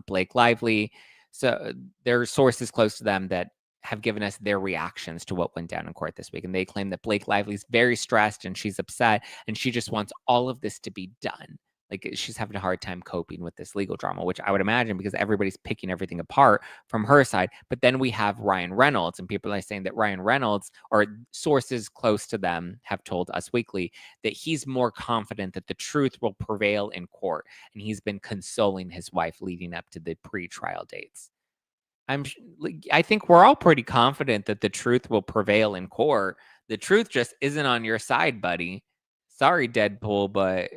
Blake Lively, so there are sources close to them that have given us their reactions to what went down in court this week. And they claim that Blake Lively's very stressed and she's upset and she just wants all of this to be done. Like she's having a hard time coping with this legal drama, which I would imagine because everybody's picking everything apart from her side. But then we have Ryan Reynolds, and people are saying that Ryan Reynolds, or sources close to them, have told Us Weekly that he's more confident that the truth will prevail in court, and he's been consoling his wife leading up to the pre-trial dates. I think we're all pretty confident that the truth will prevail in court. The truth just isn't on your side, buddy. Sorry, Deadpool, but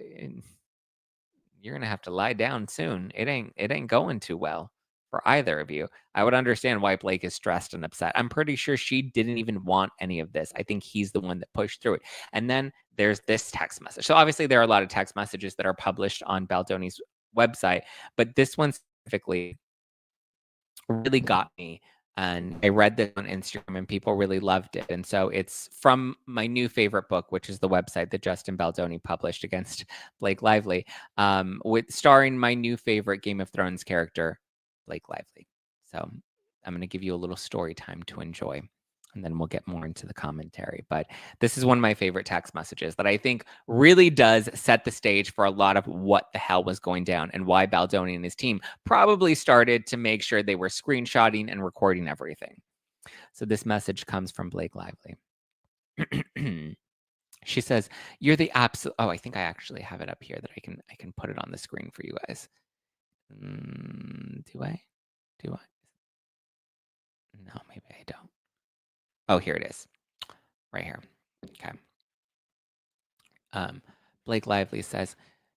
you're gonna have to lie down soon. It ain't going too well for either of you. I would understand why Blake is stressed and upset. I'm pretty sure she didn't even want any of this. I think he's the one that pushed through it. And then there's this text message. So obviously there are a lot of text messages that are published on Baldoni's website, but this one specifically really got me. And I read this on Instagram and people really loved it. And so it's from my new favorite book, which is the website that Justin Baldoni published against Blake Lively, with starring my new favorite Game of Thrones character, Blake Lively. So I'm going to give you a little story time to enjoy, and then we'll get more into the commentary. But this is one of my favorite text messages that I think really does set the stage for a lot of what the hell was going down and why Baldoni and his team probably started to make sure they were screenshotting and recording everything. So this message comes from Blake Lively. She says, "You're the absolute..." Oh, I think I actually have it up here that I can put it on the screen for you guys. Do I? No, maybe I don't. Oh, here it is. Right here. Okay. Blake Lively says,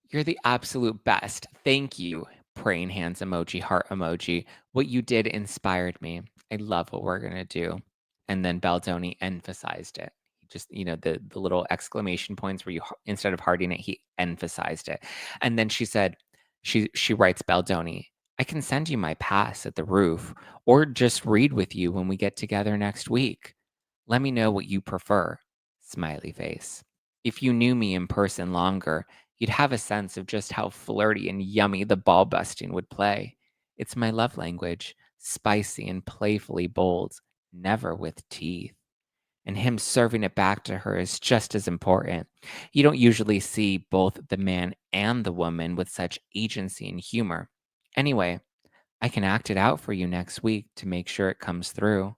"You're the absolute best. Thank you." Praying hands emoji, heart emoji. "What you did inspired me. I love what we're going to do." And then Baldoni emphasized it. Just, the little exclamation points where you, instead of hearting it, he emphasized it. And then she said, She writes Baldoni, I can send you my pass at the roof or just read with you when we get together next week. Let me know what you prefer. Smiley face. If you knew me in person longer, you'd have a sense of just how flirty and yummy the ball busting would play. It's my love language, spicy and playfully bold, never with teeth. And him serving it back to her is just as important. You don't usually see both the man and the woman with such agency and humor. Anyway, I can act it out for you next week to make sure it comes through,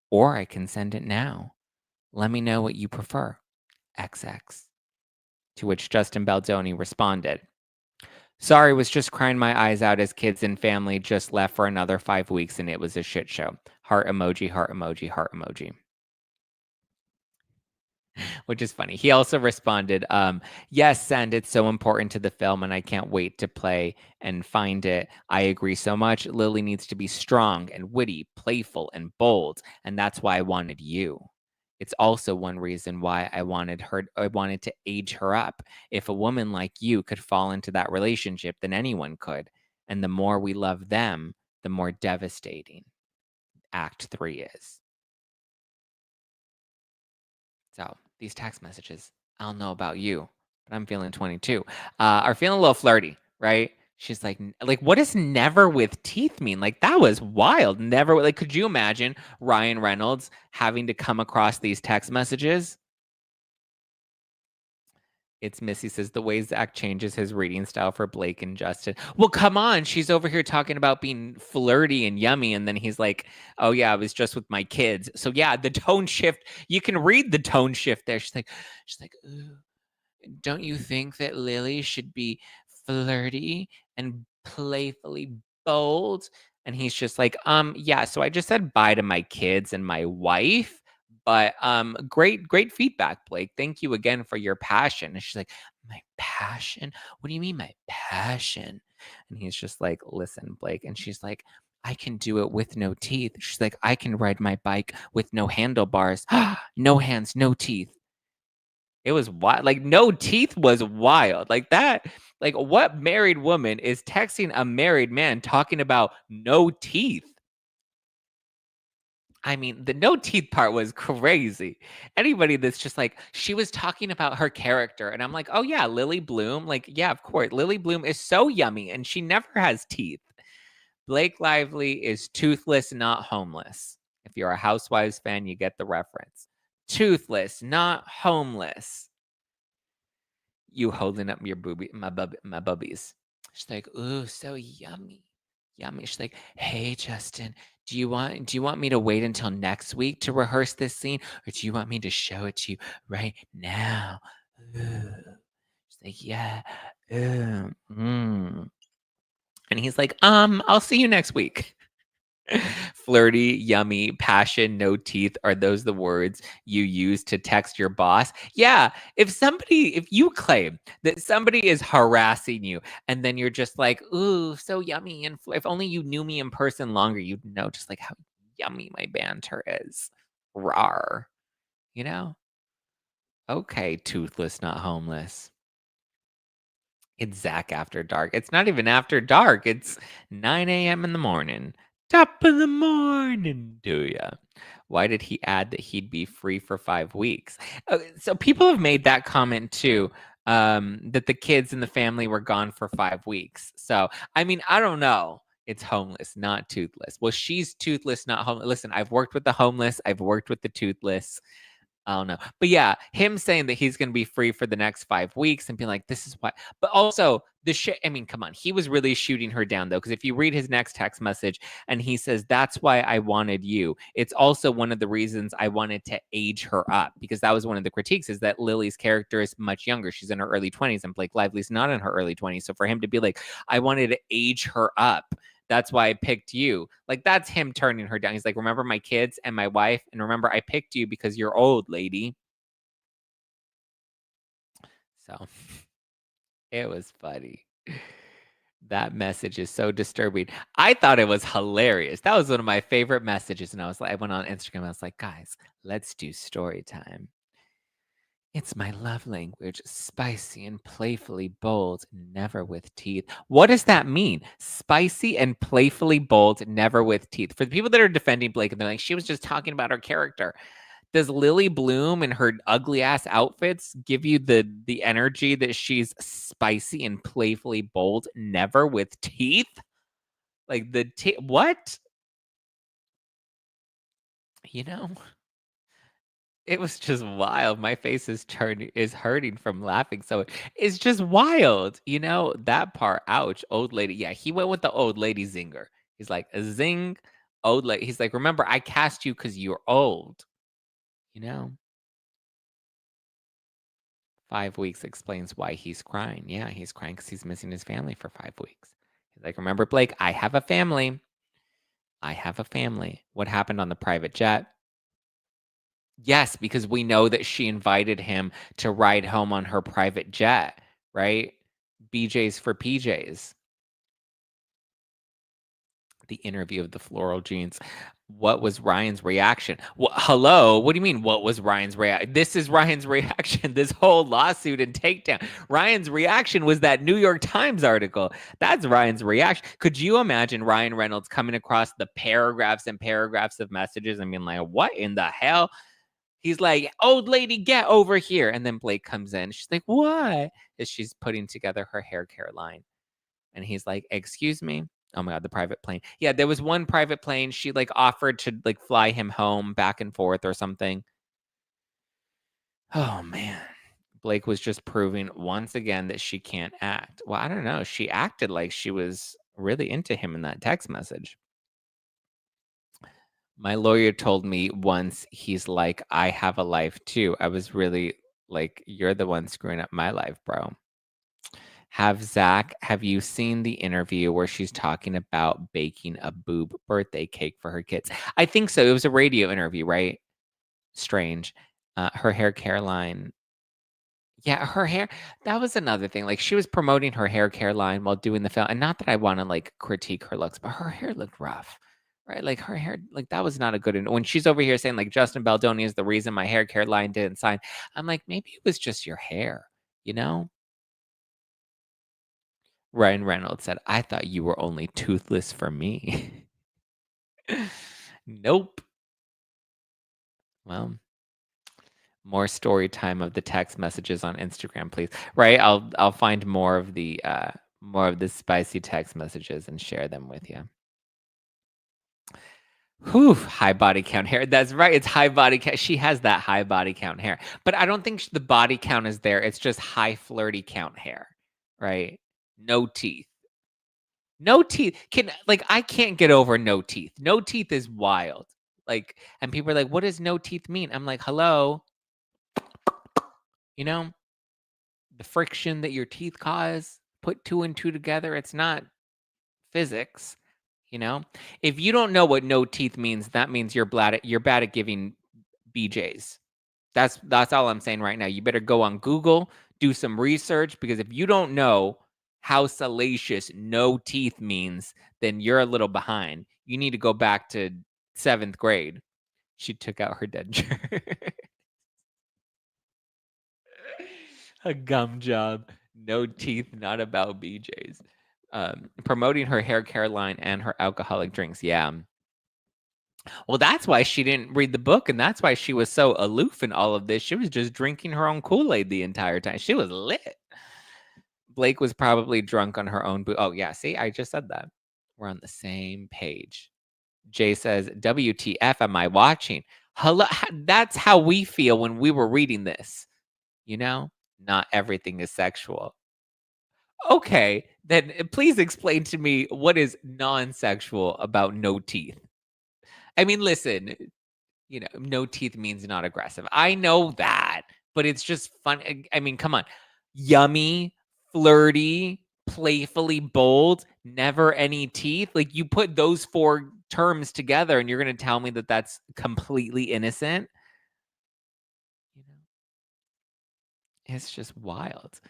or I can send it now. Let me know what you prefer. XX. To which Justin Baldoni responded, Sorry, was just crying my eyes out as kids and family just left for another 5 weeks and it was a shit show. Heart emoji, heart emoji, heart emoji. Which is funny. He also responded, yes, send. It's so important to the film, and I can't wait to play and find it. I agree so much. Lily needs to be strong and witty, playful and bold, and that's why I wanted you. It's also one reason why I wanted to age her up. If a woman like you could fall into that relationship, then anyone could. And the more we love them, the more devastating Act 3 is. So these text messages, I don't know about you, but I'm feeling 22. Are feeling a little flirty, right? She's like, what does never with teeth mean? Like, that was wild. Never, like, could you imagine Ryan Reynolds having to come across these text messages? It's Missy says the way Zack changes his reading style for Blake and Justin. Well, come on. She's over here talking about being flirty and yummy. And then he's like, oh, yeah, I was just with my kids. So, yeah, the tone shift, you can read the tone shift there. She's like, ooh, don't you think that Lily should be flirty and playfully bold? And he's just like, yeah, so I just said bye to my kids and my wife. But great feedback, Blake. Thank you again for your passion. And she's like, my passion? What do you mean my passion? And he's just like, listen, Blake. And she's like, I can do it with no teeth. She's like, I can ride my bike with no handlebars. No hands, no teeth. It was wild. Like, no teeth was wild. Like that, like what married woman is texting a married man talking about no teeth? I mean, the no teeth part was crazy. Anybody that's just like, she was talking about her character, and I'm like, oh yeah, Lily Bloom. Like, yeah, of course. Lily Bloom is so yummy and she never has teeth. Blake Lively is toothless, not homeless. If you're a Housewives fan, you get the reference. Toothless, not homeless. You holding up your my bubbies. She's like, ooh, so yummy. Yummy. She's like, hey Justin, do you want me to wait until next week to rehearse this scene? Or do you want me to show it to you right now? Ooh. She's like, yeah. Ooh, And he's like, I'll see you next week. Flirty, yummy, passion, no teeth. Are those the words you use to text your boss? Yeah. If you claim that somebody is harassing you and then you're just like, ooh, so yummy. And if only you knew me in person longer, you'd know just like how yummy my banter is. Rar. You know? Okay, toothless, not homeless. It's Zack after dark. It's not even after dark. It's 9 a.m. in the morning. Top of the morning to ya. Why did he add that he'd be free for 5 weeks? So people have made that comment too, that the kids and the family were gone for 5 weeks. So, I mean, I don't know. It's homeless, not toothless. Well, she's toothless, not homeless. Listen, I've worked with the homeless. I've worked with the toothless. I don't know. But yeah, him saying that he's gonna be free for the next 5 weeks and being like, "This is why," but also the shit. I mean, come on. He was really shooting her down though, because if you read his next text message and he says, "That's why I wanted you." It's also one of the reasons I wanted to age her up, because that was one of the critiques, is that Lily's character is much younger. She's in her early 20s and Blake Lively's not in her early 20s. So for him to be like, "I wanted to age her up. That's why I picked you." Like, that's him turning her down. He's like, remember my kids and my wife? And remember, I picked you because you're old, lady. So it was funny. That message is so disturbing. I thought it was hilarious. That was one of my favorite messages. And I went on Instagram. I was like, guys, let's do story time. It's my love language, spicy and playfully bold, never with teeth. What does that mean? Spicy and playfully bold, never with teeth. For the people that are defending Blake and they're like, she was just talking about her character. Does Lily Bloom and her ugly ass outfits give you the energy that she's spicy and playfully bold, never with teeth? Like the what? You know? It was just wild. My face is hurting from laughing, so it's just wild, that part, ouch, old lady. Yeah, he went with the old lady zinger. He's like, "A zing, old lady." He's like, "Remember, I cast you because 'cause you're old." You know? 5 weeks explains why he's crying. Yeah, he's crying because he's missing his family for 5 weeks. He's like, "Remember, Blake, I have a family. I have a family." What happened on the private jet? Yes, because we know that she invited him to ride home on her private jet, right? BJ's for PJs. The interview of the floral jeans. What was Ryan's reaction? Hello? What do you mean, what was Ryan's reaction? This is Ryan's reaction, this whole lawsuit and takedown. Ryan's reaction was that New York Times article. That's Ryan's reaction. Could you imagine Ryan Reynolds coming across the paragraphs and paragraphs of messages and being like, what in the hell? He's like, "Old lady, get over here." And then Blake comes in. She's like, "What?" As she's putting together her hair care line. And he's like, "Excuse me." Oh my god, the private plane. Yeah, there was one private plane. She like offered to like fly him home back and forth or something. Oh man. Blake was just proving once again that she can't act. Well, I don't know. She acted like she was really into him in that text message. My lawyer told me once, he's like, "I have a life too." I was really like, "You're the one screwing up my life, bro." Have you seen the interview where she's talking about baking a boob birthday cake for her kids? I think so. It was a radio interview, right? Strange. Her hair care line. Yeah, her hair, that was another thing. Like she was promoting her hair care line while doing the film. And not that I want to like critique her looks, but her hair looked rough. Right? Like her hair, like that was not a good. When she's over here saying like Justin Baldoni is the reason my hair care line didn't sign, I'm like, maybe it was just your hair, you know? Ryan Reynolds said, "I thought you were only toothless for me." Nope. Well, more story time of the text messages on Instagram, please. Right? I'll find more of the spicy text messages and share them with you. Whew, high body count hair. That's right. It's high body count. She has that high body count hair. But I don't think the body count is there. It's just high flirty count hair. Right? No teeth. No teeth. I can't get over no teeth. No teeth is wild. Like, and people are like, "What does no teeth mean?" I'm like, "Hello, you know, the friction that your teeth cause, put 2 and 2 together, it's not physics, you know? If you don't know what no teeth means, that means you're bad at giving BJs. That's all I'm saying right now. You better go on Google, do some research because if you don't know how salacious no teeth means, then you're a little behind. You need to go back to 7th grade. She took out her denture. A gum job. No teeth, not about BJ's. Promoting her hair care line and her alcoholic drinks. Yeah. Well, that's why she didn't read the book, and that's why she was so aloof in all of this. She was just drinking her own Kool-Aid the entire time. She was lit. Blake was probably drunk on her own oh, yeah, see, I just said that. We're on the same page. Jay says, "WTF am I watching?" Hello, that's how we feel when we were reading this, you know? Not everything is sexual. Okay, then please explain to me what is non-sexual about no teeth. I mean, listen, no teeth means not aggressive. I know that, but it's just fun. I mean, come on. Yummy, flirty, playfully bold, never any teeth. Like you put those 4 terms together and you're going to tell me that that's completely innocent? You know, it's just wild.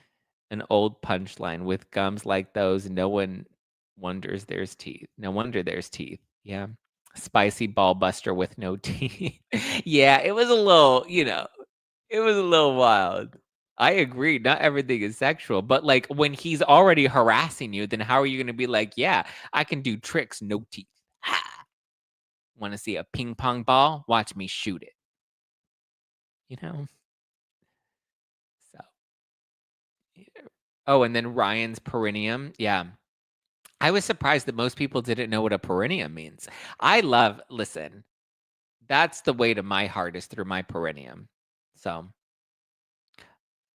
An old punchline with gums like those, no one wonders there's teeth. No wonder there's teeth. Yeah. Spicy ball buster with no teeth. Yeah, it was a little, It was a little wild. I agree, not everything is sexual, but, like, when he's already harassing you, then how are you gonna be like, "Yeah, I can do tricks, no teeth. Ha! Wanna see a ping pong ball? Watch me shoot it." You know? So, yeah. Oh, and then Ryan's perineum, yeah. I was surprised that most people didn't know what a perineum means. Listen, that's the way to my heart is through my perineum. So,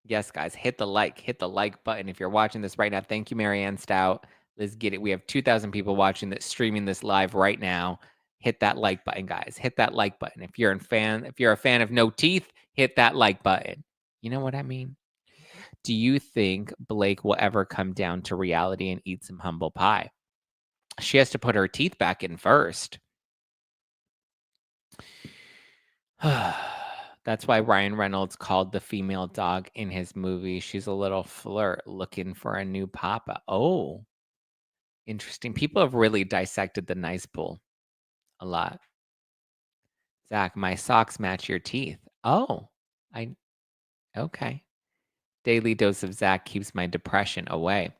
yes, guys, hit the like button if you're watching this right now. Thank you, Marianne Stout. Let's get it. We have 2,000 people watching that streaming this live right now. Hit that like button, guys. Hit that like button. If you're a fan of no teeth, hit that like button. You know what I mean? Do you think Blake will ever come down to reality and eat some humble pie? She has to put her teeth back in first. That's why Ryan Reynolds called the female dog in his movie. She's a little flirt looking for a new papa. Oh, interesting. People have really dissected the nice bull a lot. Zach, my socks match your teeth. Oh, I okay. Daily dose of Zach keeps my depression away.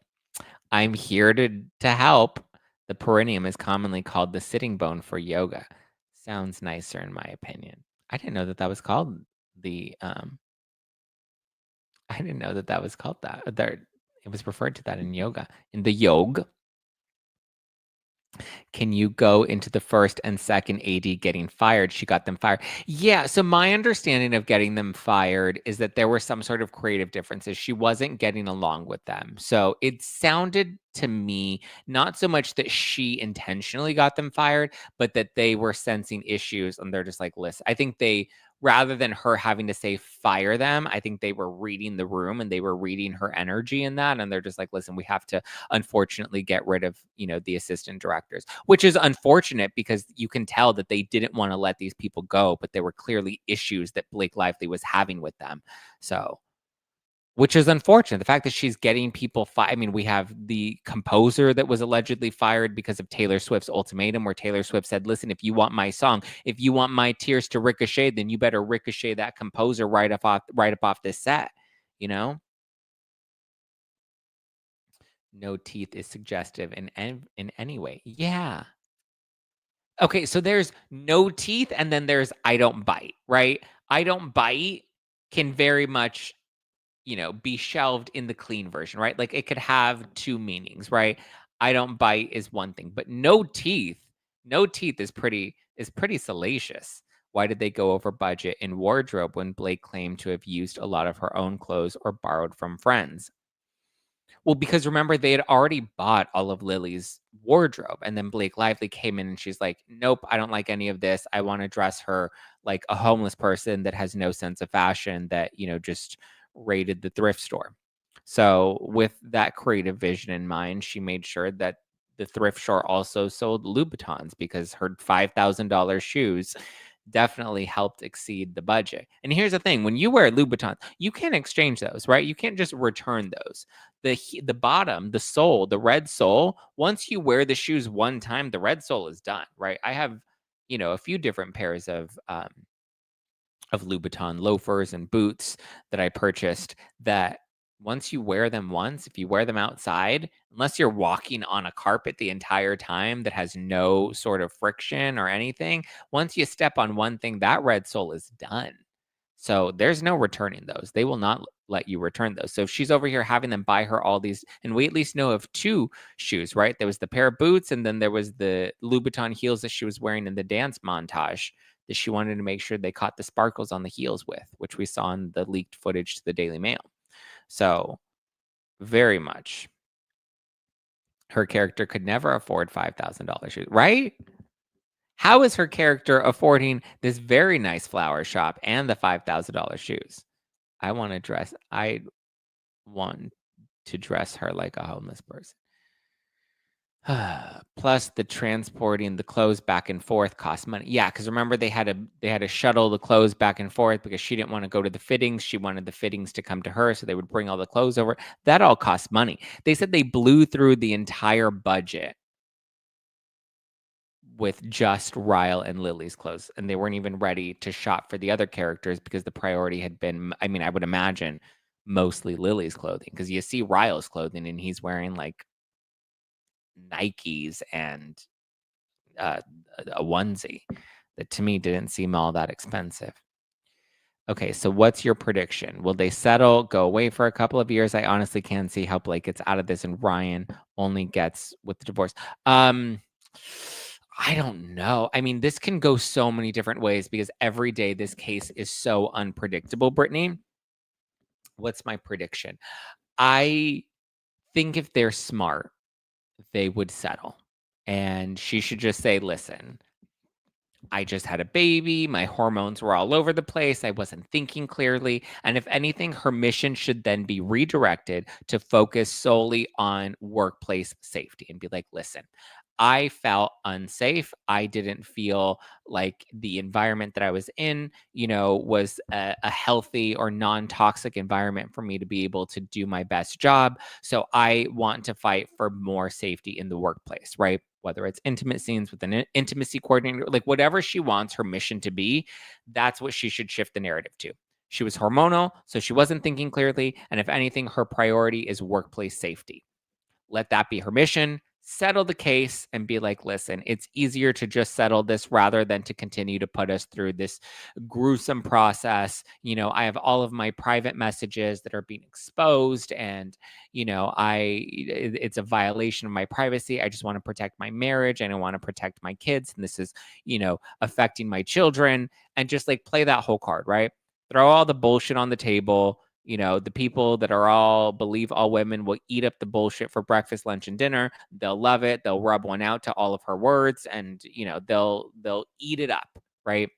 I'm here to help. The perineum is commonly called the sitting bone for yoga. Sounds nicer in my opinion. I didn't know that that was called the I didn't know that that was called that. There, it was referred to that in yoga. In the yoga, can you go into the first and second AD getting fired? She got them fired. Yeah. So my understanding of getting them fired is that there were some sort of creative differences. She wasn't getting along with them. So it sounded to me not so much that she intentionally got them fired, but that they were sensing issues and they're just like, listen, I think they rather than her having to say fire them, I think they were reading the room and they were reading her energy in that. And they're just like, listen, we have to unfortunately get rid of, the assistant directors, which is unfortunate because you can tell that they didn't want to let these people go, but there were clearly issues that Blake Lively was having with them. So, which is unfortunate. The fact that she's getting people fired. I mean, we have the composer that was allegedly fired because of Taylor Swift's ultimatum, where Taylor Swift said, listen, if you want my song, if you want my tears to ricochet, then you better ricochet that composer right up off this set, you know? No teeth is suggestive in any way. Yeah. Okay, so there's no teeth and then there's I don't bite, right? I don't bite can very much, be shelved in the clean version, right? Like it could have two meanings, right? I don't bite is one thing, but no teeth is pretty salacious. Why did they go over budget in wardrobe when Blake claimed to have used a lot of her own clothes or borrowed from friends? Well, because remember they had already bought all of Lily's wardrobe, and then Blake Lively came in and she's like, "Nope, I don't like any of this. I wanna dress her like a homeless person that has no sense of fashion that, just raided the thrift store." So, with that creative vision in mind, she made sure that the thrift store also sold Louboutins because her $5,000 shoes definitely helped exceed the budget. And here's the thing, when you wear Louboutins, you can't exchange those, right? You can't just return those. The bottom, the sole, the red sole, once you wear the shoes one time, the red sole is done, right? I have, a few different pairs of Louboutin loafers and boots that I purchased that once you wear them once, if you wear them outside, unless you're walking on a carpet the entire time that has no sort of friction or anything, once you step on one thing, that red sole is done. So there's no returning those. They will not let you return those. So if she's over here having them buy her all these, and we at least know of two shoes, right? There was the pair of boots, and then there was the Louboutin heels that she was wearing in the dance montage that she wanted to make sure they caught the sparkles on the heels with, which we saw in the leaked footage to the Daily Mail. So very much her character could never afford $5,000 shoes, right? How is her character affording this very nice flower shop and the $5,000 shoes? I want to dress her like a homeless person. Plus the transporting the clothes back and forth cost money. Yeah, because remember they had to shuttle the clothes back and forth because she didn't want to go to the fittings. She wanted the fittings to come to her, so they would bring all the clothes over. That all cost money. They said they blew through the entire budget with just Ryle and Lily's clothes, and they weren't even ready to shop for the other characters because the priority had been, I mean, I would imagine mostly Lily's clothing, because you see Ryle's clothing and he's wearing like Nikes and uh, a onesie that to me didn't seem all that expensive. Okay, so what's your prediction? Will they settle, go away for a couple of years? I honestly can't see how Blake gets out of this and Ryan only gets with the divorce. Um, I don't know. I mean, this can go so many different ways because every day this case is so unpredictable, Brittany. What's my prediction? I think if they're smart, they would settle. And she should just say, listen, I just had a baby. My hormones were all over the place. I wasn't thinking clearly. And if anything, her mission should then be redirected to focus solely on workplace safety and be like, listen, I felt unsafe. I didn't feel like the environment that I was in, was a healthy or non toxic environment for me to be able to do my best job. So I want to fight for more safety in the workplace, right? Whether it's intimate scenes with an intimacy coordinator, like whatever she wants her mission to be, that's what she should shift the narrative to. She was hormonal, so she wasn't thinking clearly. And if anything, her priority is workplace safety. Let that be her mission. Settle the case and be like, listen, it's easier to just settle this rather than to continue to put us through this gruesome process. I have all of my private messages that are being exposed, and it's a violation of my privacy. I just want to protect my marriage and I want to protect my kids. And this is, affecting my children, and just like play that whole card, right? Throw all the bullshit on the table. The people that are all believe all women will eat up the bullshit for breakfast, lunch, and dinner. They'll love it. They'll rub one out to all of her words, and they'll eat it up, right?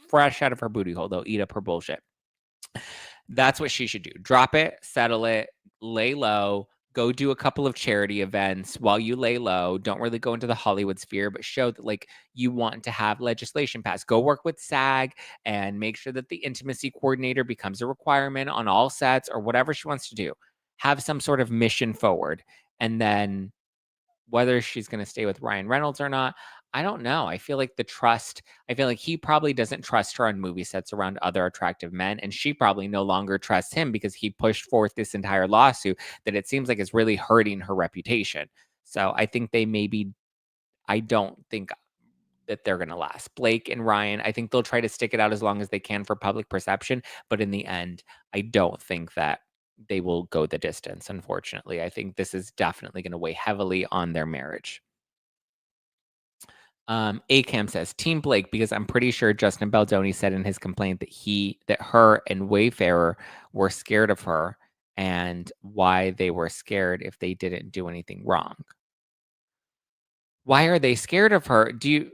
Fresh out of her booty hole, they'll eat up her bullshit. That's what she should do. Drop it, settle it, lay low, go do a couple of charity events while you lay low. Don't really go into the Hollywood sphere, but show that like you want to have legislation passed. Go work with SAG and make sure that the intimacy coordinator becomes a requirement on all sets or whatever she wants to do. Have some sort of mission forward. And then whether she's going to stay with Ryan Reynolds or not, I don't know. I feel like he probably doesn't trust her on movie sets around other attractive men. And she probably no longer trusts him because he pushed forth this entire lawsuit that it seems like is really hurting her reputation. So I think I don't think that they're going to last. Blake and Ryan, I think they'll try to stick it out as long as they can for public perception. But in the end, I don't think that they will go the distance, unfortunately. I think this is definitely going to weigh heavily on their marriage. Acam says Team Blake, because I'm pretty sure Justin Baldoni said in his complaint that her and Wayfarer were scared of her, and why they were scared if they didn't do anything wrong. Why are they scared of her? Do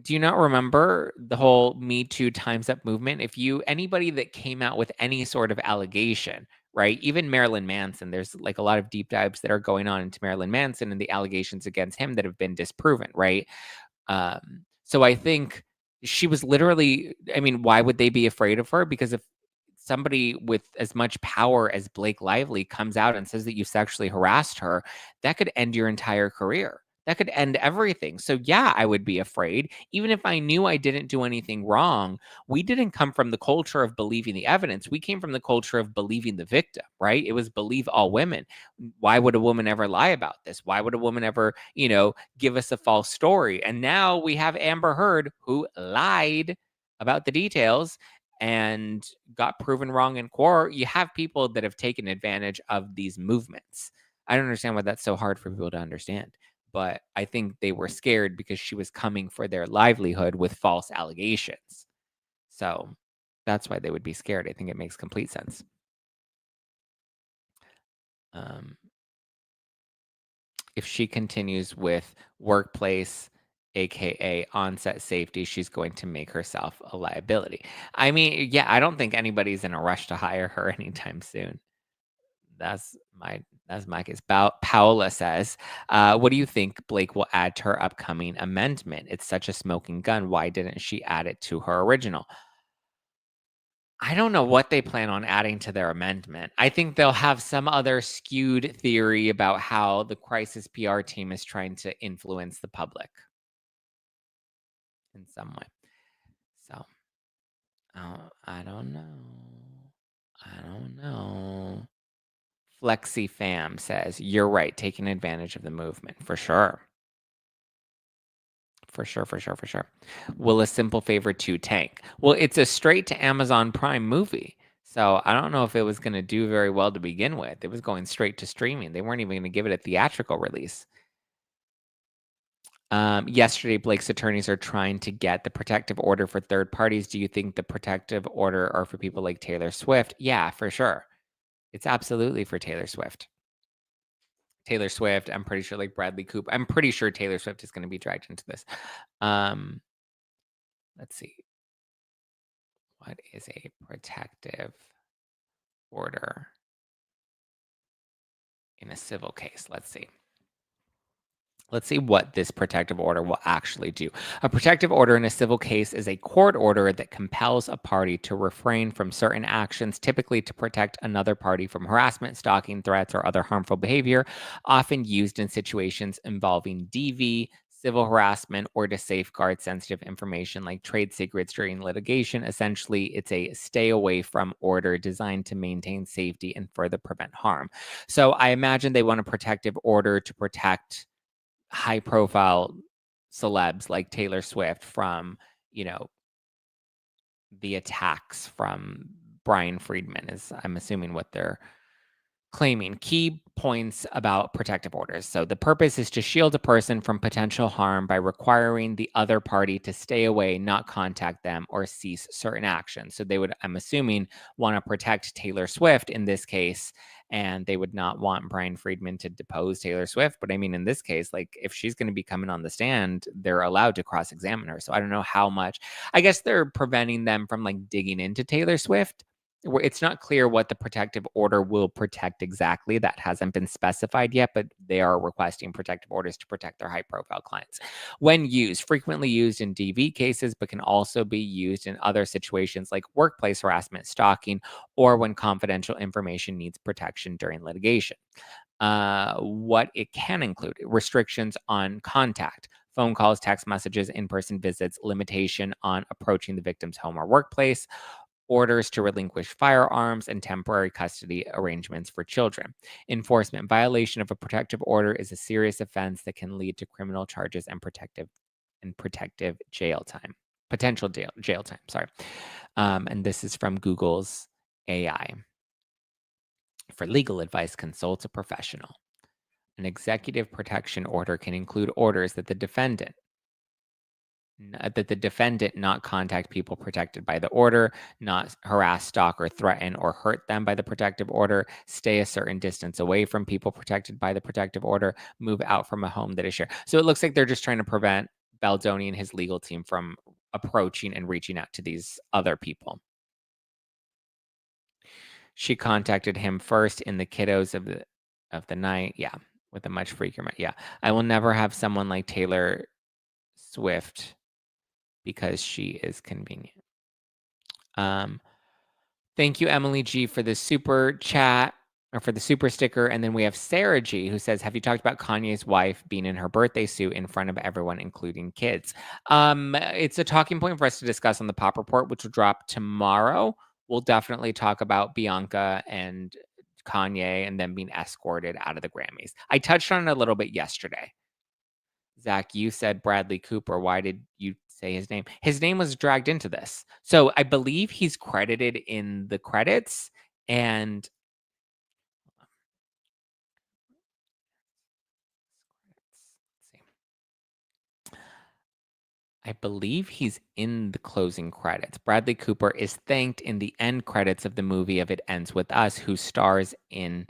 you not remember the whole Me Too Time's Up movement? Anybody that came out with any sort of allegation, right? Even Marilyn Manson, there's like a lot of deep dives that are going on into Marilyn Manson and the allegations against him that have been disproven, right? So I think she was literally, I mean, why would they be afraid of her? Because if somebody with as much power as Blake Lively comes out and says that you sexually harassed her, that could end your entire career. That could end everything. So, yeah, I would be afraid. Even if I knew I didn't do anything wrong, we didn't come from the culture of believing the evidence. We came from the culture of believing the victim, right? It was believe all women. Why would a woman ever lie about this? Why would a woman ever, give us a false story? And now we have Amber Heard who lied about the details and got proven wrong in court. You have people that have taken advantage of these movements. I don't understand why that's so hard for people to understand. But I think they were scared because she was coming for their livelihood with false allegations. So that's why they would be scared. I think it makes complete sense. If she continues with workplace, aka onset safety, she's going to make herself a liability. I mean, yeah, I don't think anybody's in a rush to hire her anytime soon. That's my case. Paola says, what do you think Blake will add to her upcoming amendment? It's such a smoking gun. Why didn't she add it to her original? I don't know what they plan on adding to their amendment. I think they'll have some other skewed theory about how the crisis PR team is trying to influence the public. in some way. So, I don't know. I don't know. Flexi Fam says, "You're right, taking advantage of the movement for sure." For sure, for sure, for sure. Will A Simple Favor 2 tank? Well, it's a straight to Amazon Prime movie. So I don't know if it was going to do very well to begin with. It was going straight to streaming. They weren't even going to give it a theatrical release. Yesterday, Blake's attorneys are trying to get the protective order for third parties. Do you think the protective order are for people like Taylor Swift? Yeah, for sure. It's absolutely for Taylor Swift. Taylor Swift, I'm pretty sure like Bradley Cooper. I'm pretty sure Taylor Swift is going to be dragged into this. Um, let's see. What is a protective order in a civil case? Let's see. Let's see what this protective order will actually do. A protective order in a civil case is a court order that compels a party to refrain from certain actions, typically to protect another party from harassment, stalking, threats, or other harmful behavior, often used in situations involving DV, civil harassment, or to safeguard sensitive information like trade secrets during litigation. Essentially, it's a stay away from order designed to maintain safety and further prevent harm. So I imagine they want a protective order to protect high profile celebs like Taylor Swift from, you know, the attacks from Brian Friedman is I'm assuming what they're claiming. Key points about protective orders. So the purpose is to shield a person from potential harm by requiring the other party to stay away, not contact them, or cease certain actions. So they would, I'm assuming, want to protect Taylor Swift in this case, and they would not want Brian Friedman to depose Taylor Swift. But I mean, in this case, like if she's going to be coming on the stand, they're allowed to cross-examine her. So I don't know how much. I guess they're preventing them from like digging into Taylor Swift. It's not clear what the protective order will protect exactly. That hasn't been specified yet, but they are requesting protective orders to protect their high profile clients. When used, frequently used in DV cases, but can also be used in other situations like workplace harassment, stalking, or when confidential information needs protection during litigation. What it can include restrictions on contact, phone calls, text messages, in person visits, limitation on approaching the victim's home or workplace, orders to relinquish firearms, and temporary custody arrangements for children. Enforcement violation of a protective order is a serious offense that can lead to criminal charges and protective jail time, potential jail time. Sorry, and this is from Google's AI. For legal advice, consult a professional. An executive protection order can include orders that the defendant not contact people protected by the order, not harass, stalk, or threaten or hurt them by the protective order, stay a certain distance away from people protected by the protective order, move out from a home that is shared. So it looks like they're just trying to prevent Baldoni and his legal team from approaching and reaching out to these other people. She contacted him first in the kiddos of the night. Yeah, with a much freakier. Yeah, I will never have someone like Taylor Swift because she is convenient. Thank you, Emily G, for the super chat or for the super sticker. And then we have Sarah G, who says, "Have you talked about Kanye's wife being in her birthday suit in front of everyone, including kids?" It's a talking point for us to discuss on the Pop Report, which will drop tomorrow. We'll definitely talk about Bianca and Kanye and them being escorted out of the Grammys. I touched on it a little bit yesterday. Zack, you said Bradley Cooper. Why did you say his name? His name was dragged into this. So I believe he's credited in the credits. And let's see. I believe he's in the closing credits. Bradley Cooper is thanked in the end credits of the movie of It Ends With Us, who stars in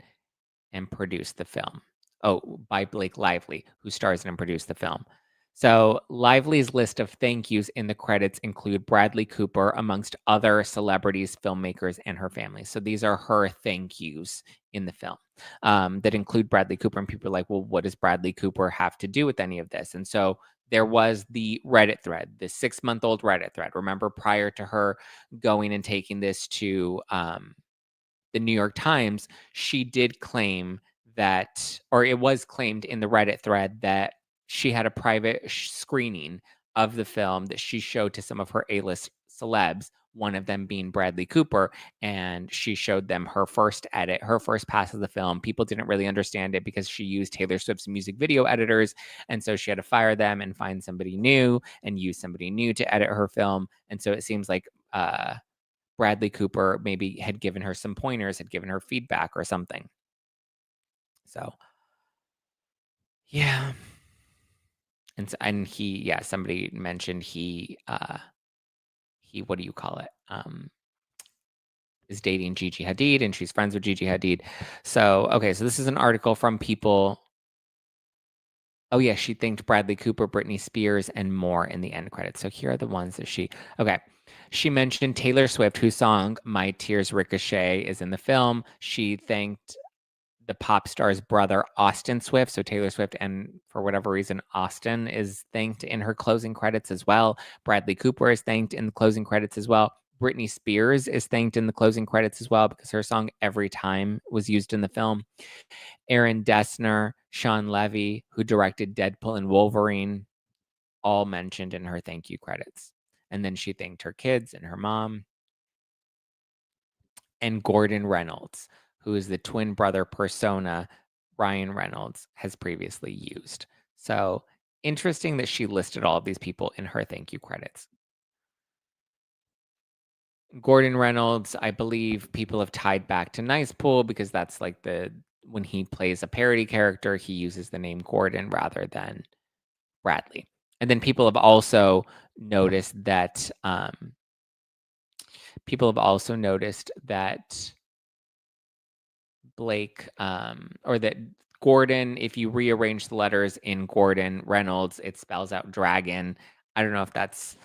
and produced the film. Oh, by Blake Lively, who stars in and produced the film. So Lively's list of thank yous in the credits include Bradley Cooper, amongst other celebrities, filmmakers, and her family. So these are her thank yous in the film that include Bradley Cooper. And people are like, well, what does Bradley Cooper have to do with any of this? And so there was the Reddit thread, the 6-month-old Reddit thread. Remember, prior to her going and taking this to the New York Times, she did claim that, or it was claimed in the Reddit thread that she had a private screening of the film that she showed to some of her A-list celebs, one of them being Bradley Cooper, and she showed them her first edit, her first pass of the film. People didn't really understand it because she used Taylor Swift's music video editors, and so she had to fire them and find somebody new and use somebody new to edit her film. And so it seems like Bradley Cooper maybe had given her some pointers, had given her feedback or something. So, yeah. And somebody mentioned he what do you call it? Is dating Gigi Hadid, and she's friends with Gigi Hadid. So, okay, so this is an article from People. Oh yeah, she thanked Bradley Cooper, Britney Spears, and more in the end credits. So here are the ones that she mentioned Taylor Swift, whose song My Tears Ricochet is in the film. She thanked the pop star's brother, Austin Swift. So Taylor Swift, and for whatever reason, Austin is thanked in her closing credits as well. Bradley Cooper is thanked in the closing credits as well. Britney Spears is thanked in the closing credits as well because her song Every Time was used in the film. Aaron Dessner, Sean Levy, who directed Deadpool and Wolverine, all mentioned in her thank you credits. And then she thanked her kids and her mom. And Gordon Reynolds, who is the twin brother persona Ryan Reynolds has previously used. So interesting that she listed all of these people in her thank you credits. Gordon Reynolds, I believe people have tied back to Nice Pool because that's like when he plays a parody character, he uses the name Gordon rather than Bradley. And then people have also noticed that Blake, or that Gordon, if you rearrange the letters in Gordon Reynolds, it spells out dragon. I don't know if that's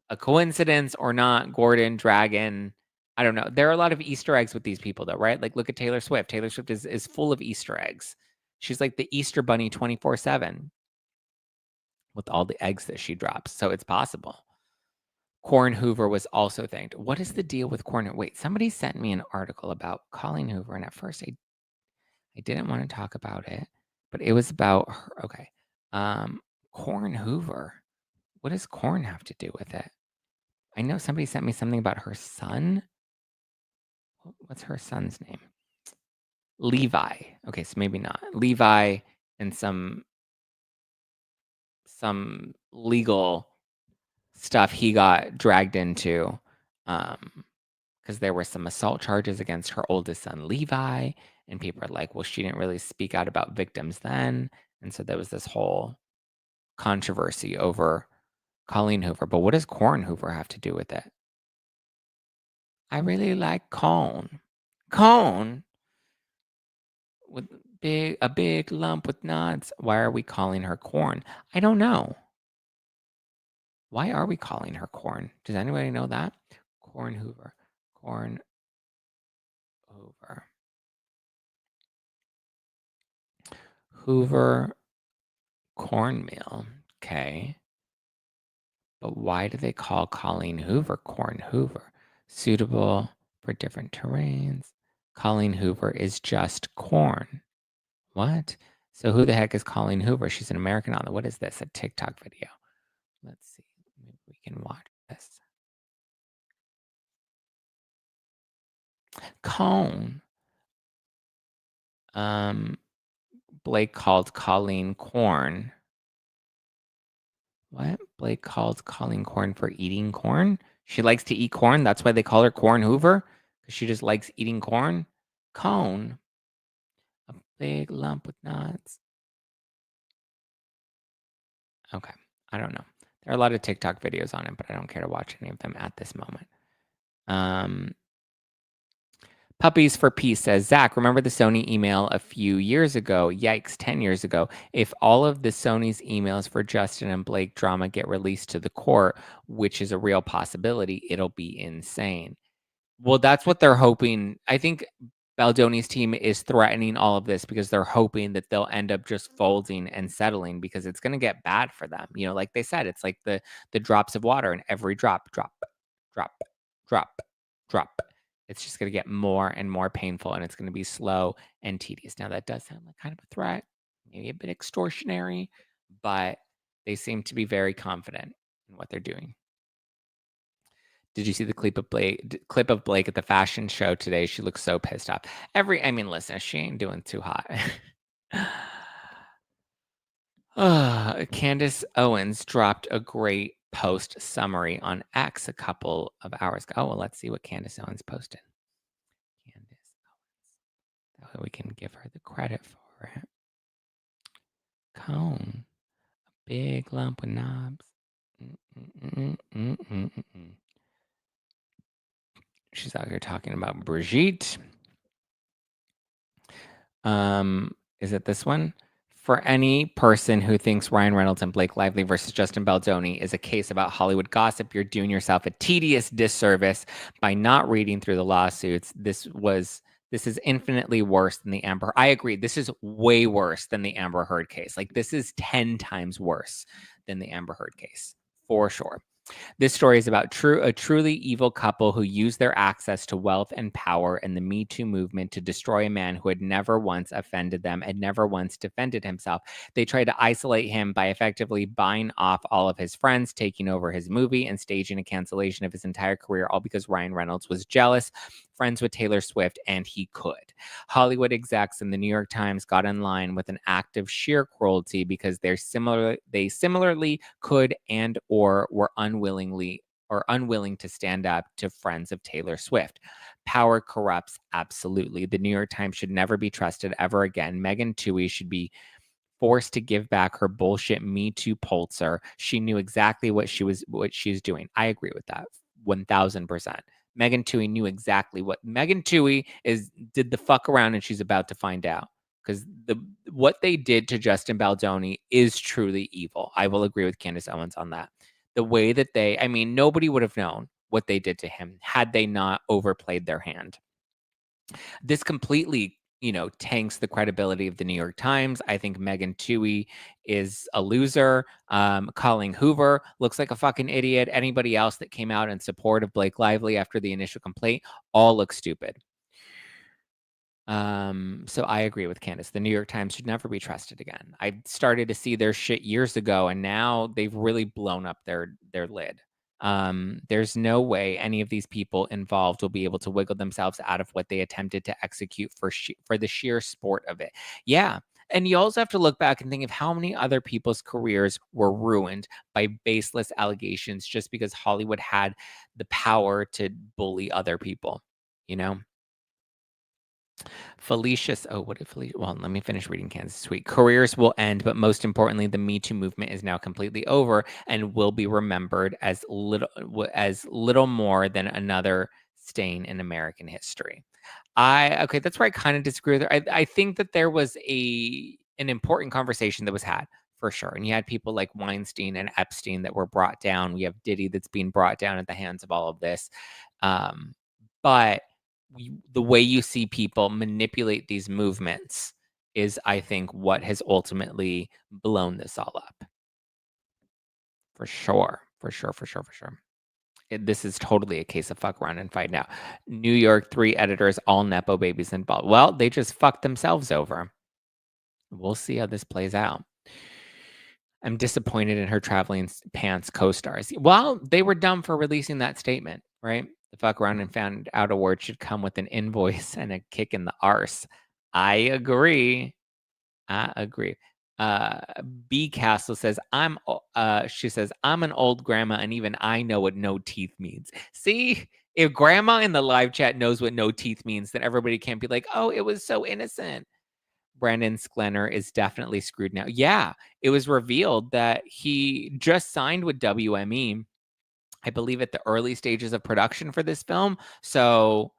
a coincidence or not. Gordon, dragon. I don't know. There are a lot of Easter eggs with these people, though, right? Like, look at Taylor Swift. Taylor Swift is full of Easter eggs. She's like the Easter bunny 24/7 with all the eggs that she drops. So it's possible. Corn Hoover was also thanked. What is the deal with Corn? Wait, somebody sent me an article about Colleen Hoover, and at first I didn't want to talk about it, but it was about her. Okay. Corn Hoover. What does corn have to do with it? I know somebody sent me something about her son. What's her son's name? Levi. Okay, so maybe not. Levi and some legal stuff he got dragged into because there were some assault charges against her oldest son, Levi, and people are like, well, she didn't really speak out about victims then. And so there was this whole controversy over Colleen Hoover. But what does Corn Hoover have to do with it? I really like cone. Cone with a big lump with nuts. Why are we calling her corn? I don't know. Why are we calling her corn? Does anybody know that? Corn Hoover. Corn Hoover. Hoover cornmeal. Okay. But why do they call Colleen Hoover Corn Hoover? Suitable for different terrains. Colleen Hoover is just corn. What? So who the heck is Colleen Hoover? She's an American author. What is this? A TikTok video. Let's see. Maybe we can watch this. Cone. Blake called Colleen corn. What? Blake called Colleen corn for eating corn? She likes to eat corn? That's why they call her Corn Hoover? Because she just likes eating corn? Cone. A big lump with nuts. Okay. I don't know. There are a lot of TikTok videos on it, but I don't care to watch any of them at this moment. Puppies for Peace says, Zack, remember the Sony email a few years ago? Yikes, 10 years ago. If all of the Sony's emails for Justin and Blake drama get released to the court, which is a real possibility, it'll be insane. Well, that's what they're hoping. I think Baldoni's team is threatening all of this because they're hoping that they'll end up just folding and settling because it's going to get bad for them. You know, like they said, it's like the drops of water, and every drop, drop, drop, drop, drop. It's just going to get more and more painful, and it's going to be slow and tedious. Now, that does sound like kind of a threat, maybe a bit extortionary, but they seem to be very confident. and what they're doing. Did you see the clip of Blake at the fashion show today? She looks so pissed off. Listen, she ain't doing too hot. Candace Owens dropped a great post summary on X a couple of hours ago. Oh, well, let's see what Candace Owens posted. Candace Owens. That way we can give her the credit for it. Cone. A big lump with knobs. She's out here talking about Brigitte. Is it this one? For any person who thinks Ryan Reynolds and Blake Lively versus Justin Baldoni is a case about Hollywood gossip, you're doing yourself a tedious disservice by not reading through the lawsuits. This is infinitely worse than the Amber. I agree. This is way worse than the Amber Heard case. Like, this is 10 times worse than the Amber Heard case, for sure. This story is about a truly evil couple who used their access to wealth and power and the Me Too movement to destroy a man who had never once offended them and never once defended himself. They tried to isolate him by effectively buying off all of his friends, taking over his movie, and staging a cancellation of his entire career, all because Ryan Reynolds was jealous, friends with Taylor Swift, and he could. Hollywood execs and the New York Times got in line with an act of sheer cruelty because they similarly could and or were unwilling to stand up to friends of Taylor Swift. Power corrupts, absolutely. The New York Times should never be trusted ever again. Megan Twohey should be forced to give back her bullshit Me Too Pulitzer. She knew exactly what she's doing. I agree with that 1000%. Megan Twohey knew exactly what Megan Twohey did the fuck around, and she's about to find out, because what they did to Justin Baldoni is truly evil. I will agree with Candace Owens on that. The way that nobody would have known what they did to him had they not overplayed their hand. This completely, tanks the credibility of the New York Times. I think Megan Twohey is a loser. Colleen Hoover looks like a fucking idiot. Anybody else that came out in support of Blake Lively after the initial complaint all look stupid. So I agree with Candace. The New York Times should never be trusted again. I started to see their shit years ago, and now they've really blown up their lid. There's no way any of these people involved will be able to wiggle themselves out of what they attempted to execute for the sheer sport of it. Yeah. And you also have to look back and think of how many other people's careers were ruined by baseless allegations just because Hollywood had the power to bully other people, Felicia, what did Felicia? Well, let me finish reading Kansas Tweet. Careers will end, but most importantly, the Me Too movement is now completely over and will be remembered as little more than another stain in American history. That's where I kind of disagree with her. I think that there was an important conversation that was had, for sure. And you had people like Weinstein and Epstein that were brought down. We have Diddy that's being brought down at the hands of all of this. But the way you see people manipulate these movements is, I think, what has ultimately blown this all up. For sure. This is totally a case of fuck around and find out. New York, 3 editors, all Nepo babies involved. Well, they just fucked themselves over. We'll see how this plays out. I'm disappointed in her traveling pants co-stars. Well, they were dumb for releasing that statement, right? The fuck around and found out award should come with an invoice and a kick in the arse. I agree. B Castle says, she says, I'm an old grandma and even I know what no teeth means. See, if grandma in the live chat knows what no teeth means, then everybody can't be like, oh, it was so innocent. Brandon Sklenner is definitely screwed now. Yeah, it was revealed that he just signed with WME, I believe, at the early stages of production for this film. So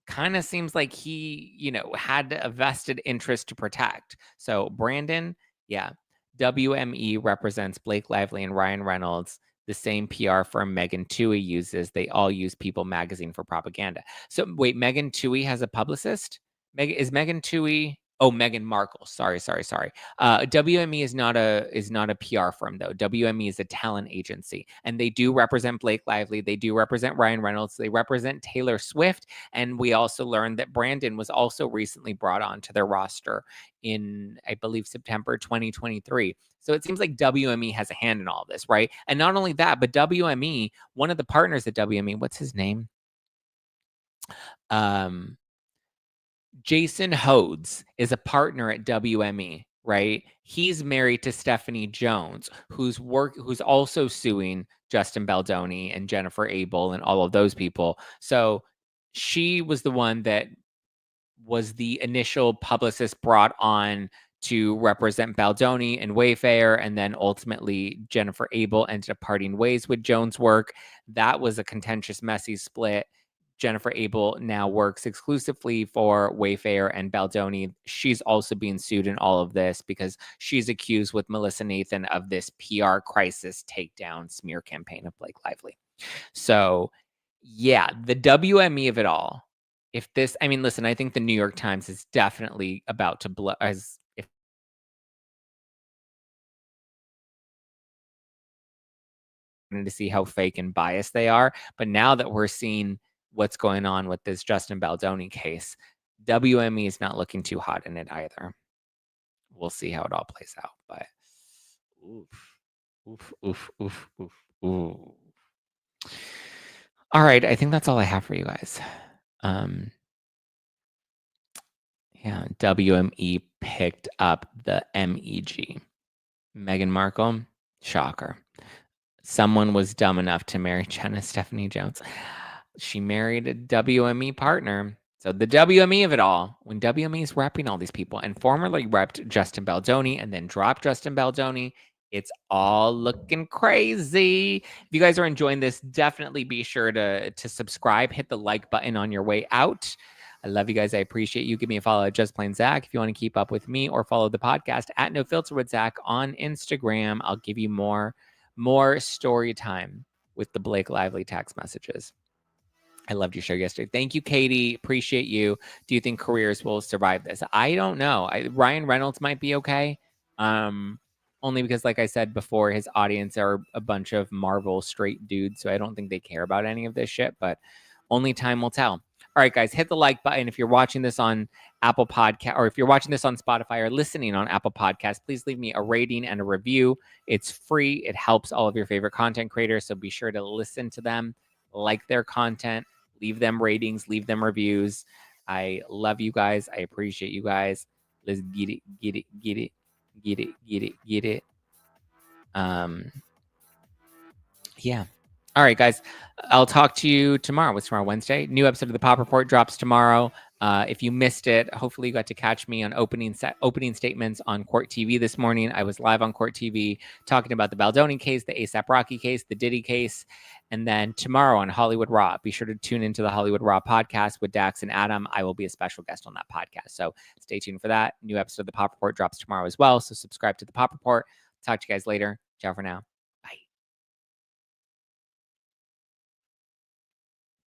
kind of seems like he, had a vested interest to protect. So Brandon, yeah, WME represents Blake Lively and Ryan Reynolds. The same PR firm Megan Twohey uses. They all use People magazine for propaganda. So wait, Megan Twohey has a publicist? Is Megan Twohey Oh, Meghan Markle. Sorry. WME is not a PR firm though. WME is a talent agency, and they do represent Blake Lively. They do represent Ryan Reynolds. They represent Taylor Swift, and we also learned that Brandon was also recently brought onto their roster in, I believe, September 2023. So it seems like WME has a hand in all this, right? And not only that, but WME, one of the partners at WME, what's his name? Um, Jason Hodes is a partner at WME, right? He's married to Stephanie Jones, who's also suing Justin Baldoni and Jennifer Abel and all of those people. So she was the one that was the initial publicist brought on to represent Baldoni and Wayfair, and then ultimately Jennifer Abel ended up parting ways with Jones' work. That was a contentious, messy split. Jennifer Abel now works exclusively for Wayfair and Baldoni. She's also being sued in all of this because she's accused with Melissa Nathan of this PR crisis takedown smear campaign of Blake Lively. So, yeah, the WME of it all. If this, I mean, listen, I think the New York Times is definitely about to blow, as if to see how fake and biased they are. But now that we're seeing what's going on with this Justin Baldoni case, WME is not looking too hot in it either. We'll see how it all plays out. But oof. Ooh. All right, I think that's all I have for you guys. Yeah, WME picked up the MEG. Meghan Markle, shocker. Someone was dumb enough to marry Jenna Stephanie Jones. She married a WME partner. So the WME of it all, when WME is repping all these people and formerly repped Justin Baldoni and then dropped Justin Baldoni, it's all looking crazy. If you guys are enjoying this, definitely be sure to subscribe, hit the like button on your way out. I love you guys. I appreciate you. Give me a follow at Just Plain Zack if you want to keep up with me, or follow the podcast at No Filter with Zack on Instagram. I'll give you more story time with the Blake Lively text messages. I loved your show yesterday. Thank you, Katie. Appreciate you. Do you think careers will survive this? I don't know. Ryan Reynolds might be okay. Only because, like I said before, his audience are a bunch of Marvel straight dudes, so I don't think they care about any of this shit, but only time will tell. All right, guys, hit the like button. If you're watching this on Apple Podcast, or if you're watching this on Spotify or listening on Apple Podcasts, please leave me a rating and a review. It's free. It helps all of your favorite content creators, so be sure to listen to them, like their content, leave them ratings, leave them reviews. I love you guys. I appreciate you guys. Let's get it. Yeah. All right, guys. I'll talk to you tomorrow. What's tomorrow? Wednesday? New episode of the Pop Report drops tomorrow. If you missed it, hopefully you got to catch me on opening statements on Court TV this morning. I was live on Court TV talking about the Baldoni case, the ASAP Rocky case, the Diddy case, and then tomorrow on Hollywood Raw. Be sure to tune into the Hollywood Raw podcast with Dax and Adam. I will be a special guest on that podcast, so stay tuned for that. New episode of the Pop Report drops tomorrow as well, so subscribe to the Pop Report. Talk to you guys later. Ciao for now.